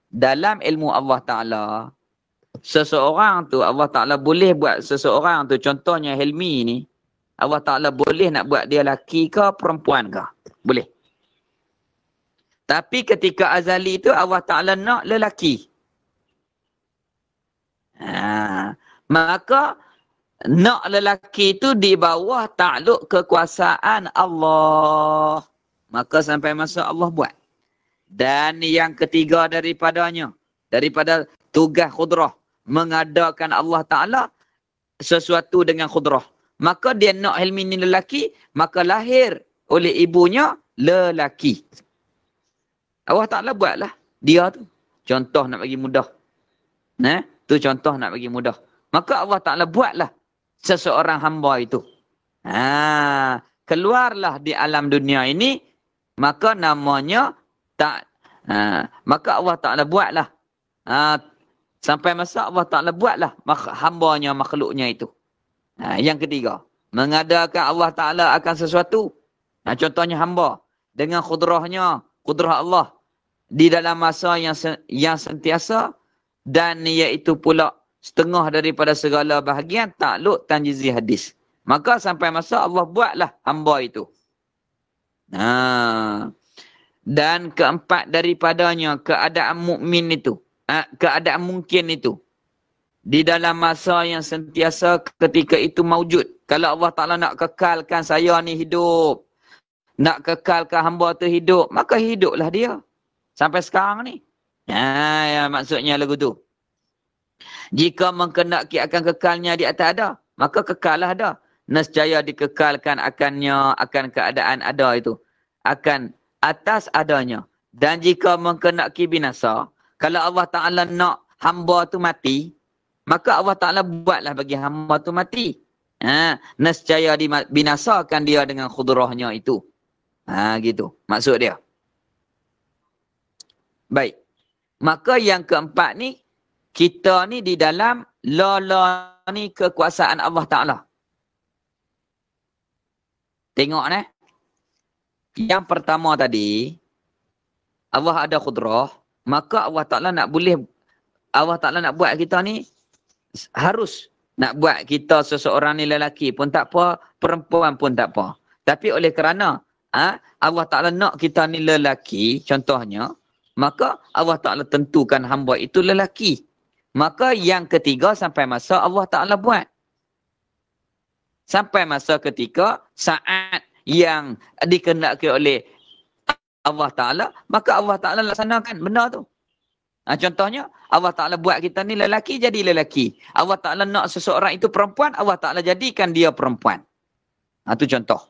Dalam ilmu Allah Ta'ala, seseorang tu, Allah Ta'ala boleh buat seseorang tu, contohnya Helmi ni, Allah Ta'ala boleh nak buat dia laki ke perempuan ke? Boleh. Tapi ketika azali itu Allah Ta'ala nak lelaki. Maka nak lelaki itu di bawah takluk kekuasaan Allah. Maka sampai masa Allah buat. Dan yang ketiga daripada tugas khudrah. Mengadakan Allah Ta'ala sesuatu dengan khudrah. Maka dia nak Helmi ni lelaki. Maka lahir oleh ibunya lelaki. Allah Ta'ala buatlah dia tu. Contoh nak bagi mudah. Tu contoh nak bagi mudah. Maka Allah Ta'ala buatlah seseorang hamba itu. Keluarlah di alam dunia ini maka namanya tak maka Allah Ta'ala buatlah sampai masa Allah Ta'ala buatlah hambanya, makhluknya itu. Yang ketiga, mengadakan Allah Ta'ala akan sesuatu. Contohnya hamba dengan kudrahnya, kudrah Allah di dalam masa yang sentiasa, dan iaitu pula setengah daripada segala bahagian takluk tanjizi hadis. Maka sampai masa Allah buatlah hamba itu. Dan keempat daripadanya, keadaan mukmin itu, keadaan mungkin itu, di dalam masa yang sentiasa ketika itu maujud. Kalau Allah Ta'ala nak kekalkan saya ni hidup, nak kekalkan hamba tu hidup, maka hiduplah dia. Sampai sekarang ni. Ya, maksudnya lagu tu. Jika mengkenaki akan kekalnya di atas ada, maka kekallah ada. Nescaya dikekalkan akannya, akan keadaan ada itu. Akan atas adanya. Dan jika mengkenaki binasa, kalau Allah Ta'ala nak hamba tu mati, maka Allah Ta'ala buatlah bagi hamba tu mati. Nescaya dibinasakan dia dengan khudrahnya itu. Gitu. Maksud dia. Baik. Maka yang keempat ni, kita ni di dalam la ni kekuasaan Allah Ta'ala. Tengok ni. Yang pertama tadi, Allah ada khudrah, maka Allah Ta'ala Allah Ta'ala nak buat kita ni, harus nak buat kita seseorang ni lelaki pun tak apa, perempuan pun tak apa. Tapi oleh kerana Allah Ta'ala nak kita ni lelaki, contohnya, maka Allah Ta'ala tentukan hamba itu lelaki. Maka yang ketiga sampai masa Allah Ta'ala buat. Sampai masa ketika saat yang dikehendaki oleh Allah Ta'ala, maka Allah Ta'ala laksanakan benda tu. Contohnya, Allah Ta'ala buat kita ni lelaki, jadi lelaki. Allah Ta'ala nak seseorang itu perempuan, Allah Ta'ala jadikan dia perempuan. Itu contoh.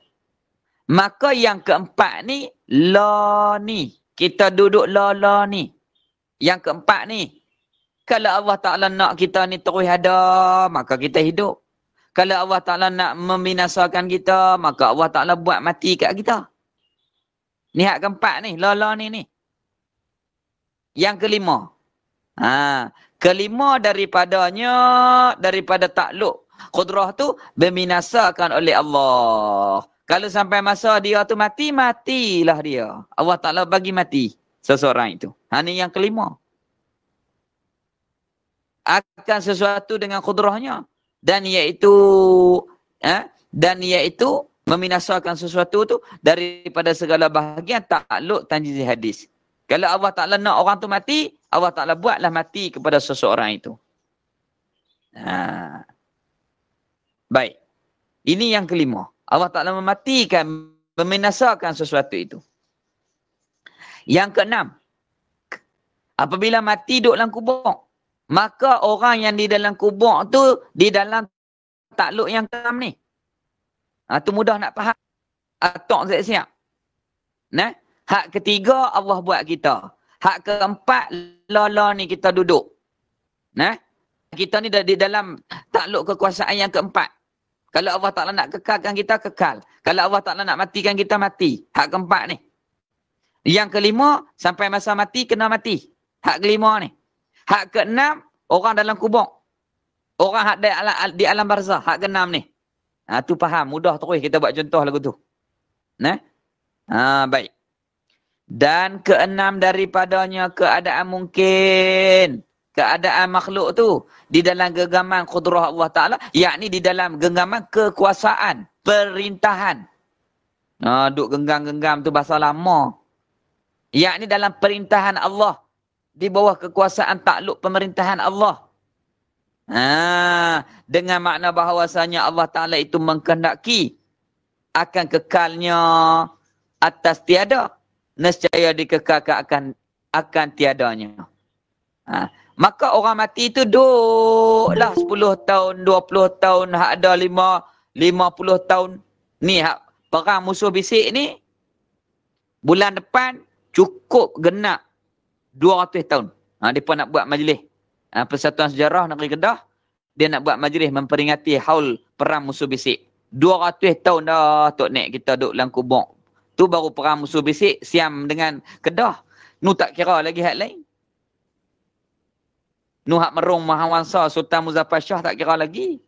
Maka yang keempat ni, la ni. Kita duduk la ni. Yang keempat ni. Kalau Allah Ta'ala nak kita ni terus ada, maka kita hidup. Kalau Allah Ta'ala nak membinasakan kita, maka Allah Ta'ala buat mati kat kita. Ni hak keempat ni, la ni. Yang kelima. Kelima daripada takluk kudrah tu, berminasakan oleh Allah. Kalau sampai masa dia tu mati, matilah dia. Allah Ta'ala bagi mati seseorang itu. Ni yang kelima. Akan sesuatu dengan kudrahnya. Dan iaitu membinasakan sesuatu tu daripada segala bahagian takluk tanjizi hadis. Kalau Allah Ta'ala nak orang tu mati, Allah Ta'ala buatlah mati kepada seseorang itu. Baik. Ini yang kelima. Allah Ta'ala mematikan, membinasakan sesuatu itu. Yang keenam. Apabila mati duduk dalam kubur, maka orang yang di dalam kubur tu, di dalam takluk yang keenam ni. Tu mudah nak faham. Atok siap-siap. Hak ketiga Allah buat kita. Hak keempat la ni kita duduk. Kita ni di dalam takluk kekuasaan yang keempat. Kalau Allah Ta'ala nak kekalkan kita, kekal. Kalau Allah Ta'ala nak matikan kita, mati. Hak keempat ni. Yang kelima, sampai masa mati, kena mati. Hak kelima ni. Hak keenam, orang dalam kubur. Orang hak di alam barzah. Hak keenam ni. Tu faham. Mudah terus kita buat contoh lagu tu. Baik. Dan keenam daripadanya keadaan mungkin. Keadaan makhluk tu. Di dalam genggaman kudrah Allah Ta'ala. Yakni di dalam genggaman kekuasaan. Perintahan. Duk genggam-genggam tu bahasa lama. Yakni dalam perintahan Allah. Di bawah kekuasaan takluk pemerintahan Allah. Dengan makna bahawasanya Allah Ta'ala itu mengkehendaki akan kekalnya atas tiada. Nescaya dikekalkan akan tiadanya. Maka orang mati itu duduklah 10 tahun, 20 tahun, hak ada 50 tahun. Ni hak perang musuh bisik ni, bulan depan cukup genap 200 tahun. Mereka nak buat majlis. Persatuan Sejarah Negeri Kedah, dia nak buat majlis memperingati haul perang musuh bisik. 200 tahun dah Tok Nek kita duduk dalam kubur. Tu baru perang musuh bisik, Siam dengan Kedah. Nu tak kira lagi hak lain. Nu hak merung Mahawansa, Sultan Muzaffar Shah tak kira lagi.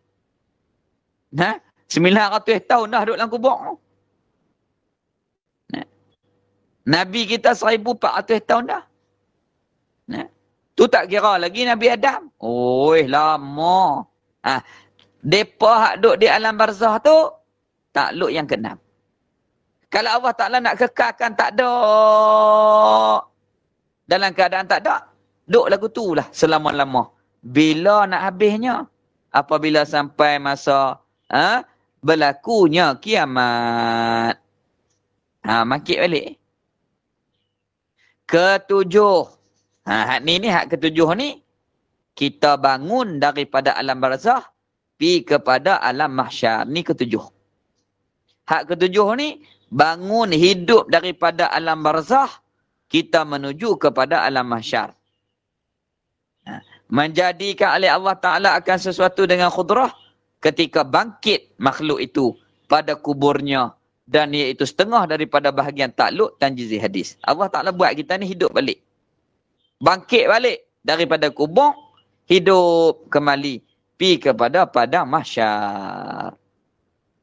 Nah, 900 tahun dah duduk dalam kubur. Nah. Nabi kita 1400 tahun dah. Nah. Tu tak kira lagi Nabi Adam. Oi, lama. Ah, depa hak duduk di alam barzah tu takluk yang keenam. Kalau Allah Ta'ala nak kekalkan tak ada. Dalam keadaan tak ada. Duk lagu tu lah selama-lama. Bila nak habisnya? Apabila sampai masa berlakunya kiamat. Makit balik. Ketujuh. Hak ni hak ketujuh ni. Kita bangun daripada alam barzah. Pi kepada alam mahsyar. Ni ketujuh. Hak ketujuh ni. Bangun hidup daripada alam barzah. Kita menuju kepada alam mahsyar. Menjadikan oleh Allah Ta'ala akan sesuatu dengan khudrah. Ketika bangkit makhluk itu pada kuburnya. Dan iaitu setengah daripada bahagian takluk tanjizi hadis. Allah Ta'ala buat kita ni hidup balik. Bangkit balik daripada kubur. Hidup kembali. Pi kepada padang mahsyar.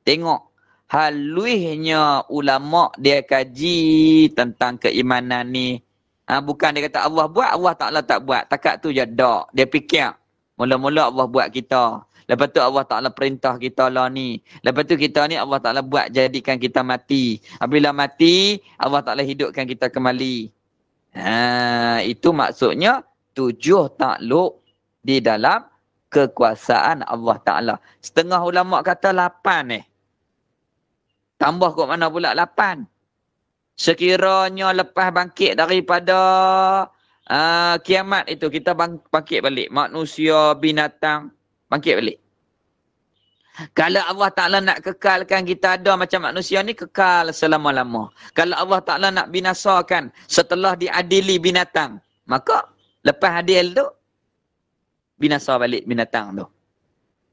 Tengok. Haluihnya ulama' dia kaji tentang keimanan ni. Bukan dia kata Allah buat, Allah Ta'ala tak buat. Takat tu je dak. Dia fikir. Mula-mula Allah buat kita. Lepas tu Allah Ta'ala perintah kita lah ni. Lepas tu kita ni Allah Ta'ala buat jadikan kita mati. Apabila mati, Allah Ta'ala hidupkan kita kembali. Itu maksudnya 7 takluk di dalam kekuasaan Allah Ta'ala. Setengah ulama' kata 8 Tambah kot mana pula 8. Sekiranya lepas bangkit daripada kiamat itu, kita bangkit balik. Manusia, binatang, bangkit balik. Kalau Allah Ta'ala nak kekalkan kita ada macam manusia ni, kekal selama-lama. Kalau Allah Ta'ala nak binasakan setelah diadili binatang, maka lepas adil tu, binasa balik binatang tu.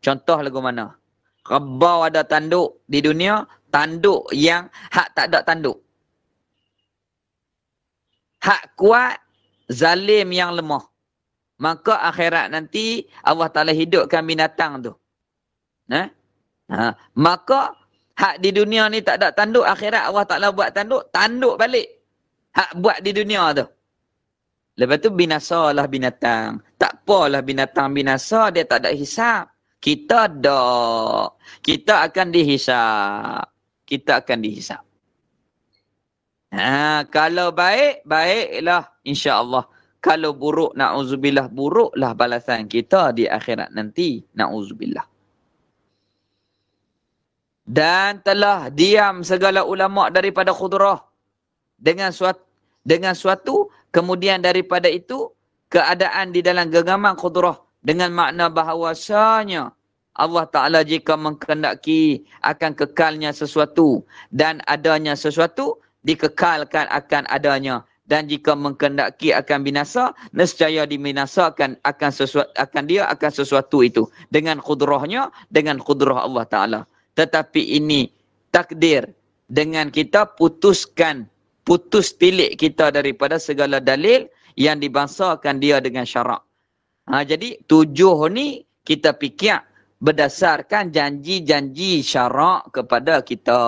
Contoh lagu mana? Rabau ada tanduk di dunia, tanduk yang hak tak ada tanduk. Hak kuat, zalim yang lemah. Maka akhirat nanti Allah Ta'ala hidupkan binatang tu. Maka hak di dunia ni tak ada tanduk, akhirat Allah Ta'ala buat tanduk, tanduk balik. Hak buat di dunia tu. Lepas tu binasalah binatang. Tak apalah binatang binasa, dia tak ada hisap. Kita tak. Kita akan dihisap. Kita akan dihisap. Kalau baik, baiklah insya-Allah. Kalau buruk, na'udzubillah, buruklah balasan kita di akhirat nanti. Na'udzubillah. Dan telah diam segala ulama' daripada khudrah. Dengan suatu, kemudian daripada itu, keadaan di dalam genggaman khudrah. Dengan makna bahawasanya Allah Ta'ala jika menghendaki akan kekalnya sesuatu dan adanya sesuatu, dikekalkan akan adanya. Dan jika menghendaki akan binasa, nescaya dibinasakan akan dia akan sesuatu itu. Dengan khudrahnya, dengan khudrah Allah Ta'ala. Tetapi ini takdir dengan kita putus tilik kita daripada segala dalil yang dibangsakan dia dengan syarak. Jadi 7 ni kita fikir berdasarkan janji-janji syarak kepada kita.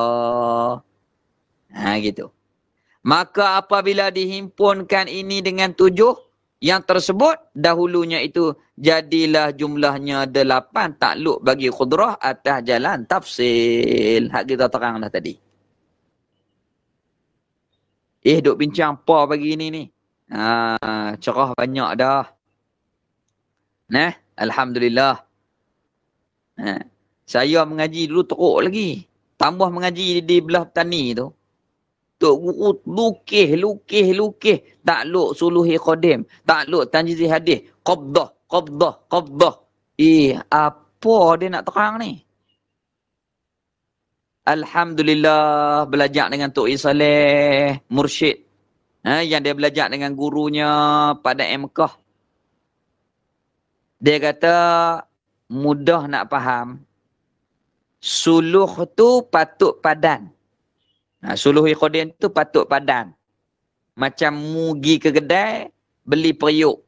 Gitu. Maka apabila dihimpunkan ini dengan 7 yang tersebut, dahulunya itu jadilah jumlahnya 8 takluk bagi khudrah atas jalan tafsil. Hak kita terang dah tadi. Duk bincang apa pagi ni? Cerah banyak dah. Alhamdulillah. Saya mengaji dulu teruk lagi. Tambah mengaji di belah petani tu. Tok guru lukih. Takluk suluhi qadim. Takluk tanjizi hadis. Qabdah. Apa dia nak terang ni? Alhamdulillah belajar dengan Tok Isaleh, mursyid. Yang dia belajar dengan gurunya pada MKah. Dia kata mudah nak faham. Suluh tu patut padan. Suluhi qadim tu patut padan. Macam mu pergi ke kedai, beli periuk.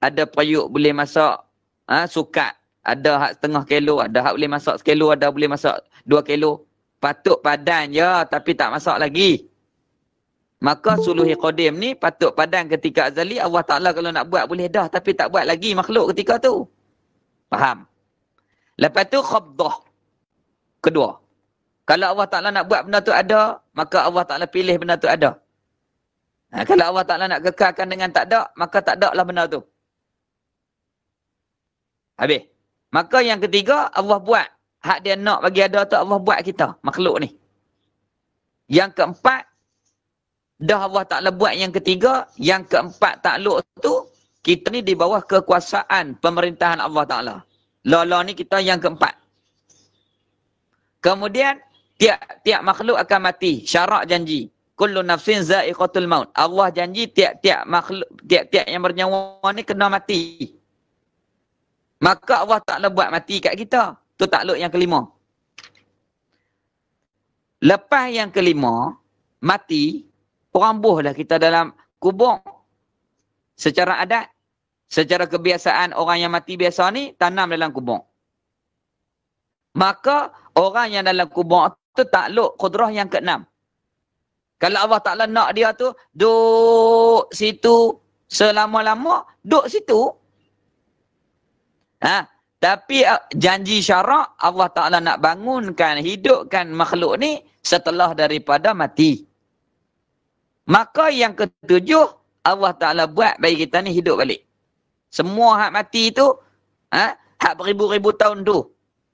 Ada periuk boleh masak sukat. Ada hak setengah kilo, ada hak boleh masak sekilo, ada boleh masak 2 kilo. Patut padan je, tapi tak masak lagi. Maka suluhi qadim ni patut padan ketika azali. Allah Ta'ala kalau nak buat boleh dah, tapi tak buat lagi makhluk ketika tu. Faham? Lepas tu khabdah. Kedua. Kalau Allah Ta'ala nak buat benda tu ada, maka Allah Ta'ala pilih benda tu ada. Kalau Allah Ta'ala nak kekalkan dengan tak ada, maka tak ada lah benda tu. Habis. Maka yang ketiga, Allah buat. Hak dia nak bagi ada tu, Allah buat kita, makhluk ni. Yang keempat, dah Allah Ta'ala buat yang ketiga. Yang keempat takluk tu, kita ni di bawah kekuasaan pemerintahan Allah Ta'ala. Lala ni kita yang keempat. Kemudian, tiap-tiap makhluk akan mati. Syarak janji. Kullu nafsin za'iqatul maut. Allah janji tiap-tiap makhluk, tiap-tiap yang bernyawa ni kena mati. Maka Allah Ta'ala buat mati kat kita. Tu takluk yang kelima. Lepas yang kelima, mati, orang buhlah kita dalam kubur. Secara adat, secara kebiasaan orang yang mati biasa ni, tanam dalam kubur. Maka orang yang dalam kubur tu takluk qudrah yang keenam. Kalau Allah Ta'ala nak dia tu, duduk situ selama-lama, duduk situ. Tapi janji syarak, Allah Ta'ala nak bangunkan, hidupkan makhluk ni setelah daripada mati. Maka yang ketujuh, Allah Ta'ala buat bagi kita ni hidup balik. Semua hak mati tu, hak beribu-ribu tahun tu,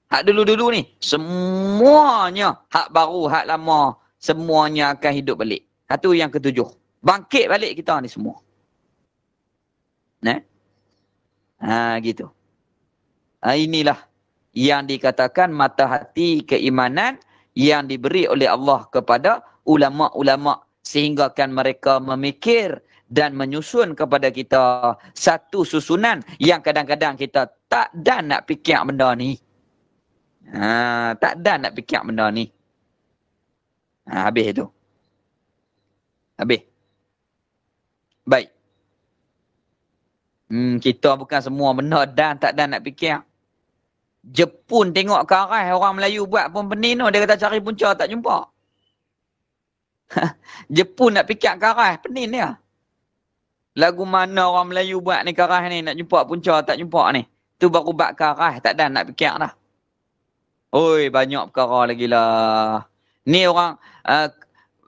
hak dulu-dulu ni, semuanya, hak baru, hak lama, semuanya akan hidup balik. Itu yang ketujuh. Bangkit balik kita ni semua. Gitu. Inilah yang dikatakan mata hati keimanan yang diberi oleh Allah kepada ulama-ulama sehinggakan mereka memikir dan menyusun kepada kita satu susunan yang kadang-kadang kita tak dan nak fikir benda ni. Tak dan nak fikir benda ni. Habis itu. Habis. Baik. Kita bukan semua benda dan tak dan nak fikir. Jepun tengok ke arah orang Melayu buat pun pening tu. Dia kata cari punca tak jumpa. Jepun nak fikir ke arah, pening dia. Lagu mana orang Melayu buat ni ke arah ni, nak jumpa punca tak jumpa ni. Tu baru buat ke arah, tak dan nak fikir dah. Oi, banyak perkara lagi lah. Ni orang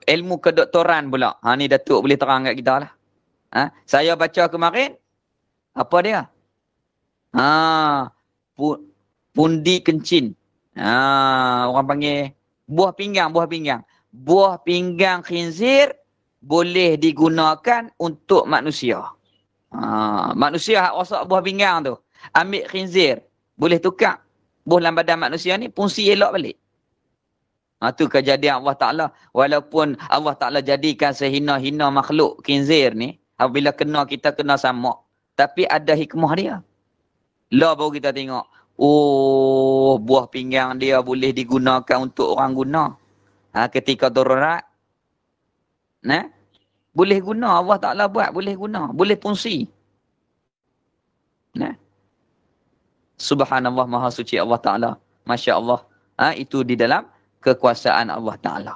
ilmu kedoktoran pula. Ni Datuk boleh terang kat kita lah. Saya baca kemarin, apa dia? Pundi kencin. Orang panggil buah pinggang, buah pinggang. Buah pinggang khinzir boleh digunakan untuk manusia. Manusia hak rosak buah pinggang tu, ambil khinzir, boleh tukar buah dalam badan manusia ni, fungsi elok balik. Tu kejadian Allah Ta'ala. Walaupun Allah Ta'ala jadikan sehina-hina makhluk khinzir ni, apabila kena kita kena sama. Tapi ada hikmah dia. Lah baru kita tengok. Oh, buah pinggang dia boleh digunakan untuk orang guna. Ketika darurat. Boleh guna. Allah Ta'ala buat. Boleh guna. Boleh fungsi. Subhanallah, Maha Suci Allah Ta'ala. Masya Allah. Itu di dalam kekuasaan Allah Ta'ala.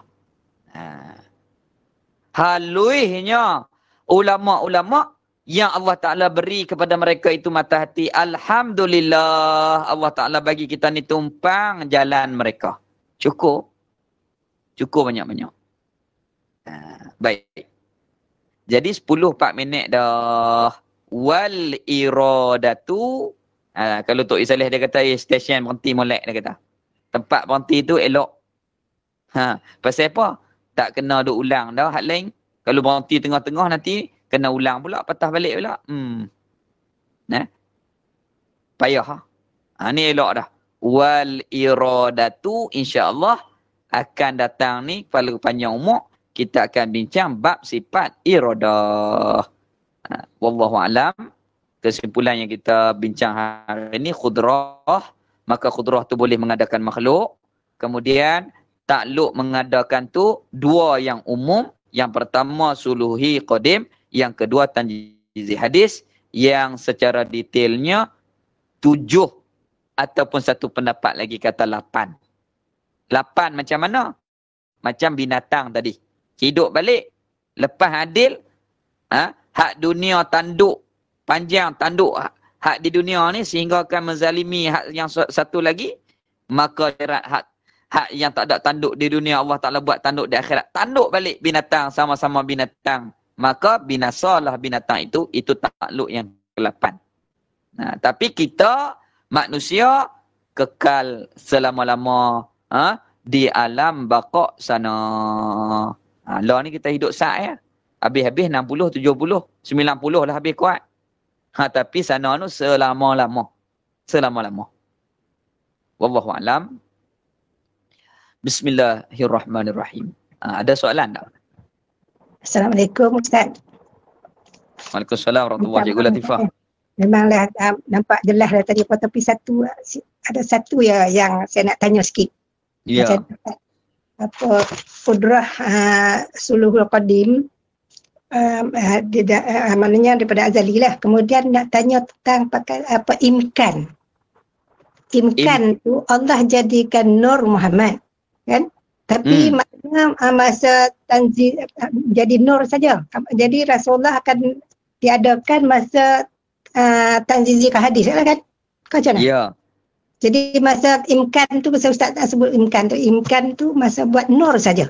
Haluihnya ulama-ulama yang Allah Ta'ala beri kepada mereka itu mata hati. Alhamdulillah, Allah Ta'ala bagi kita ni tumpang jalan mereka. Cukup. Cukup banyak-banyak. Baik. Jadi 10-4 minit dah. Wal iradatu. Kalau Tok Isalih dia kata, stesen berhenti molek dia kata. Tempat berhenti tu elok. Pasal apa? Tak kena duk ulang dah hak lain. Kalau berhenti tengah-tengah nanti kena ulang pula, patah balik pula. Payah. Ni elok dah. Wal iradatu, insya-Allah akan datang ni pada panjang umur kita akan bincang bab sifat iradah. Wallahu alam. Kesimpulan yang kita bincang hari ini, khudrah. Maka khudrah tu boleh mengadakan makhluk. Kemudian takluk mengadakan tu dua yang umum. Yang pertama suluhi qadim, yang kedua tanjizi hadis, yang secara detailnya 7 ataupun satu pendapat lagi kata 8. 8 macam mana? Macam binatang tadi. Hidup balik, lepas adil, hak dunia tanduk, panjang tanduk hak di dunia ni sehingga akan menzalimi hak yang satu lagi, maka hak yang tak ada tanduk di dunia Allah Ta'ala buat tanduk di akhirat. Tanduk balik binatang, sama-sama binatang. Maka binasalah binatang itu takluk yang ke-8. Nah, tapi kita manusia kekal selama-lama di alam baqa' sana. Lah ni kita hidup sat ya. Habis-habis 60, 70, 90 lah habis kuat. Tapi sana tu selama-lama. Selama-lama. Wallahu a'lam. Bismillahirrahmanirrahim. Ada soalan tak? Assalamualaikum Ustaz. Waalaikumsalam warahmatullahi wabarakatuh. Memanglah nampak jelas dah tadi, tapi ada satu ya yang saya nak tanya sikit. Ya. Apa qudrah suluhul qadim, maknanya daripada azali lah. Kemudian nak tanya tentang imkan. Imkan tu Allah jadikan Nur Muhammad, kan? Tapi maknanya masa tanzil jadi nur saja. Jadi Rasulullah akan diadakan masa tanzizi ke hadis kan? Kau macam mana? Ya. Jadi masa imkan tu, masa Ustaz tak sebut imkan tu masa buat nur saja.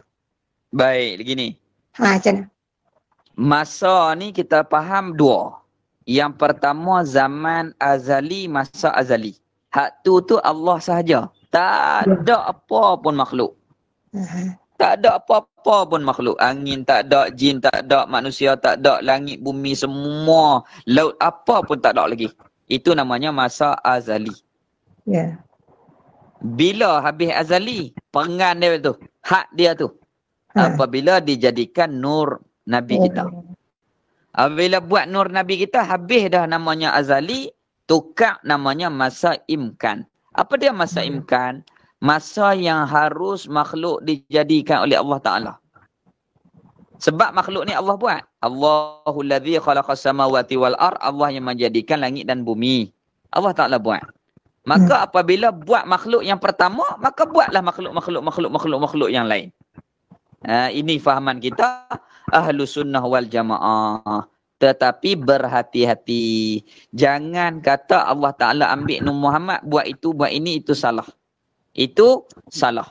Baik, begini. Macam mana? Masa ni kita faham dua. Yang pertama zaman azali, masa azali. Hak tu Allah sahaja. Tak ada apa pun makhluk. Tak ada apa-apa pun makhluk. Angin tak ada, jin tak ada, manusia tak ada, langit, bumi semua, laut apa pun tak ada lagi. Itu namanya masa azali. Ya. Bila habis azali, perangan dia tu, hak dia tu. Apabila dijadikan nur Nabi kita. Apabila buat nur Nabi kita, habis dah namanya azali, tukar namanya masa imkan. Apa dia masa imkan? Masa yang harus makhluk dijadikan oleh Allah Ta'ala. Sebab makhluk ni Allah buat. Allahul ladzi khalaqas samawati wal ard. Allah yang menjadikan langit dan bumi. Allah Ta'ala buat. Maka apabila buat makhluk yang pertama, maka buatlah makhluk yang lain. Ini fahaman kita, ahlu sunnah wal jamaah. Tetapi berhati-hati. Jangan kata Allah Ta'ala ambil Nur Muhammad, buat itu, buat ini, itu salah. Itu salah.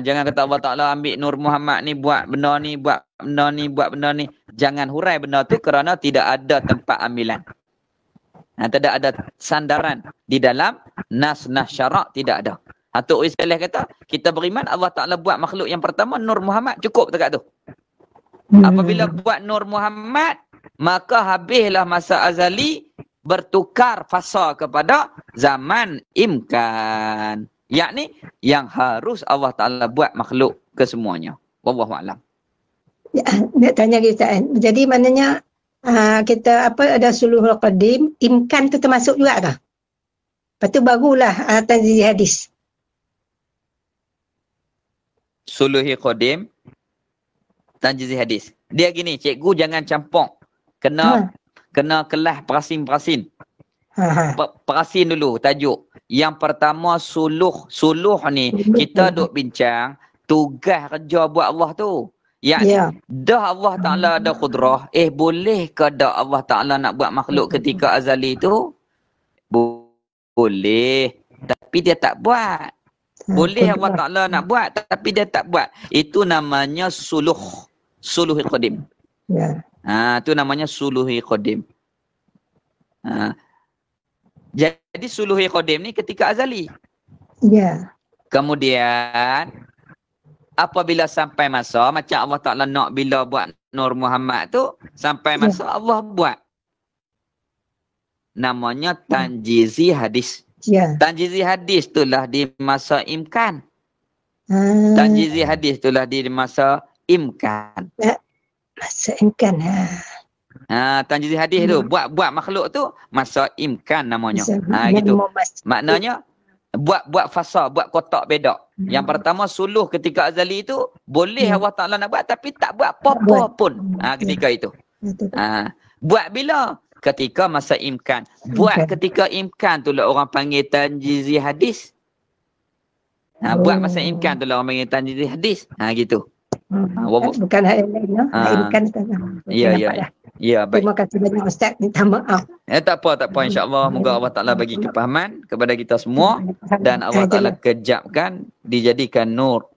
Jangan kata Allah Ta'ala ambil Nur Muhammad ni, buat benda ni, buat benda ni, buat benda ni. Jangan hurai benda tu kerana tidak ada tempat ambilan. Tidak ada sandaran di dalam nas syarak, tidak ada. Tok Isalih kata, kita beriman Allah Ta'ala buat makhluk yang pertama, Nur Muhammad, cukup dekat tu. Apabila buat Nur Muhammad, maka habislah masa azali, bertukar fasa kepada zaman imkan. Yakni yang harus Allah Ta'ala buat makhluk kesemuanya. Wallahu a'lam. Ya, nak tanya kita. Jadi maknanya kita ada suluhul qadim, imkan tu termasuk juga kah? Lepas tu barulah tanzizi hadis. Suluhi qadim, tanzizi hadis. Dia gini, cikgu jangan campur. Kena kelas perasin-perasin. Perasin dulu tajuk. Yang pertama suluh. Suluh ni kita duk bincang tugas kerja buat Allah tu. Dah Allah Ta'ala ada qudrah. Boleh ke dah Allah Ta'ala nak buat makhluk ketika azali tu? Boleh. Tapi dia tak buat. Boleh Allah Ta'ala nak buat tapi dia tak buat. Itu namanya suluh. Suluhi qadim. Itu namanya suluhi qadim. Jadi suluhi qadim ni ketika azali. Ya. Kemudian apabila sampai masa macam Allah Ta'ala nak bila buat Nur Muhammad tu, sampai masa Allah buat. Namanya tanjizi hadis. Tanjizi hadis itulah di masa imkan. Tanjizi hadis itulah di masa imkan. Masa imkan. Tanjizi hadis tu buat makhluk tu masa imkan namanya. Gitu. Maknanya buat fasa, buat kotak bedak. Yang pertama suluh ketika azali itu boleh Allah Taala nak buat tapi tak buat apa-apa pun. Ketika itu. Buat bila? Ketika masa imkan. Buat ketika imkan tu lah orang panggil tanjizi hadis. Buat masa imkan tu lah orang panggil tanjizi hadis. Gitu. Bukan hal lain, imkan saja. Ya, baik. Terima kasih banyak Ustaz, minta maaf. Tak apa. InsyaAllah, moga Allah Ta'ala bagi kepahaman kepada kita semua. Dan Allah Ta'ala kejapkan, dijadikan nur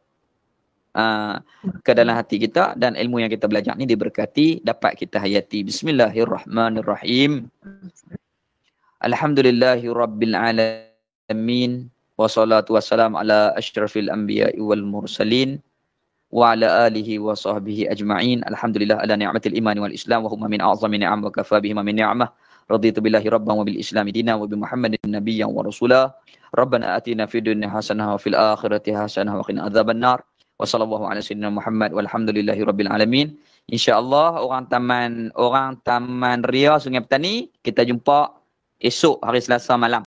ke dalam hati kita. Dan ilmu yang kita belajar ni diberkati, dapat kita hayati. Bismillahirrahmanirrahim. Alhamdulillahi Rabbil Alamin. Wassalatu wassalamu ala asyrafil anbiya'i wal mursalin. Wa ala alihi wa sahbihi ajma'in. Alhamdulillah ala ni'matil imani wal islam wa huma min a'zami ni'am wa kafa bihima min ni'amah. Raditu billahi rabban wa bil islami dina wa bi Muhammadin nabiyyan wa rasula. Rabbana atina fid dunya hasanah wa fil akhirati hasanah wa qina adzaban nar. Wa sallallahu ala sayyidina Muhammad walhamdulillahi rabbil alamin. Insya-Allah orang Taman Ria Sungai Petani kita jumpa esok hari Selasa malam.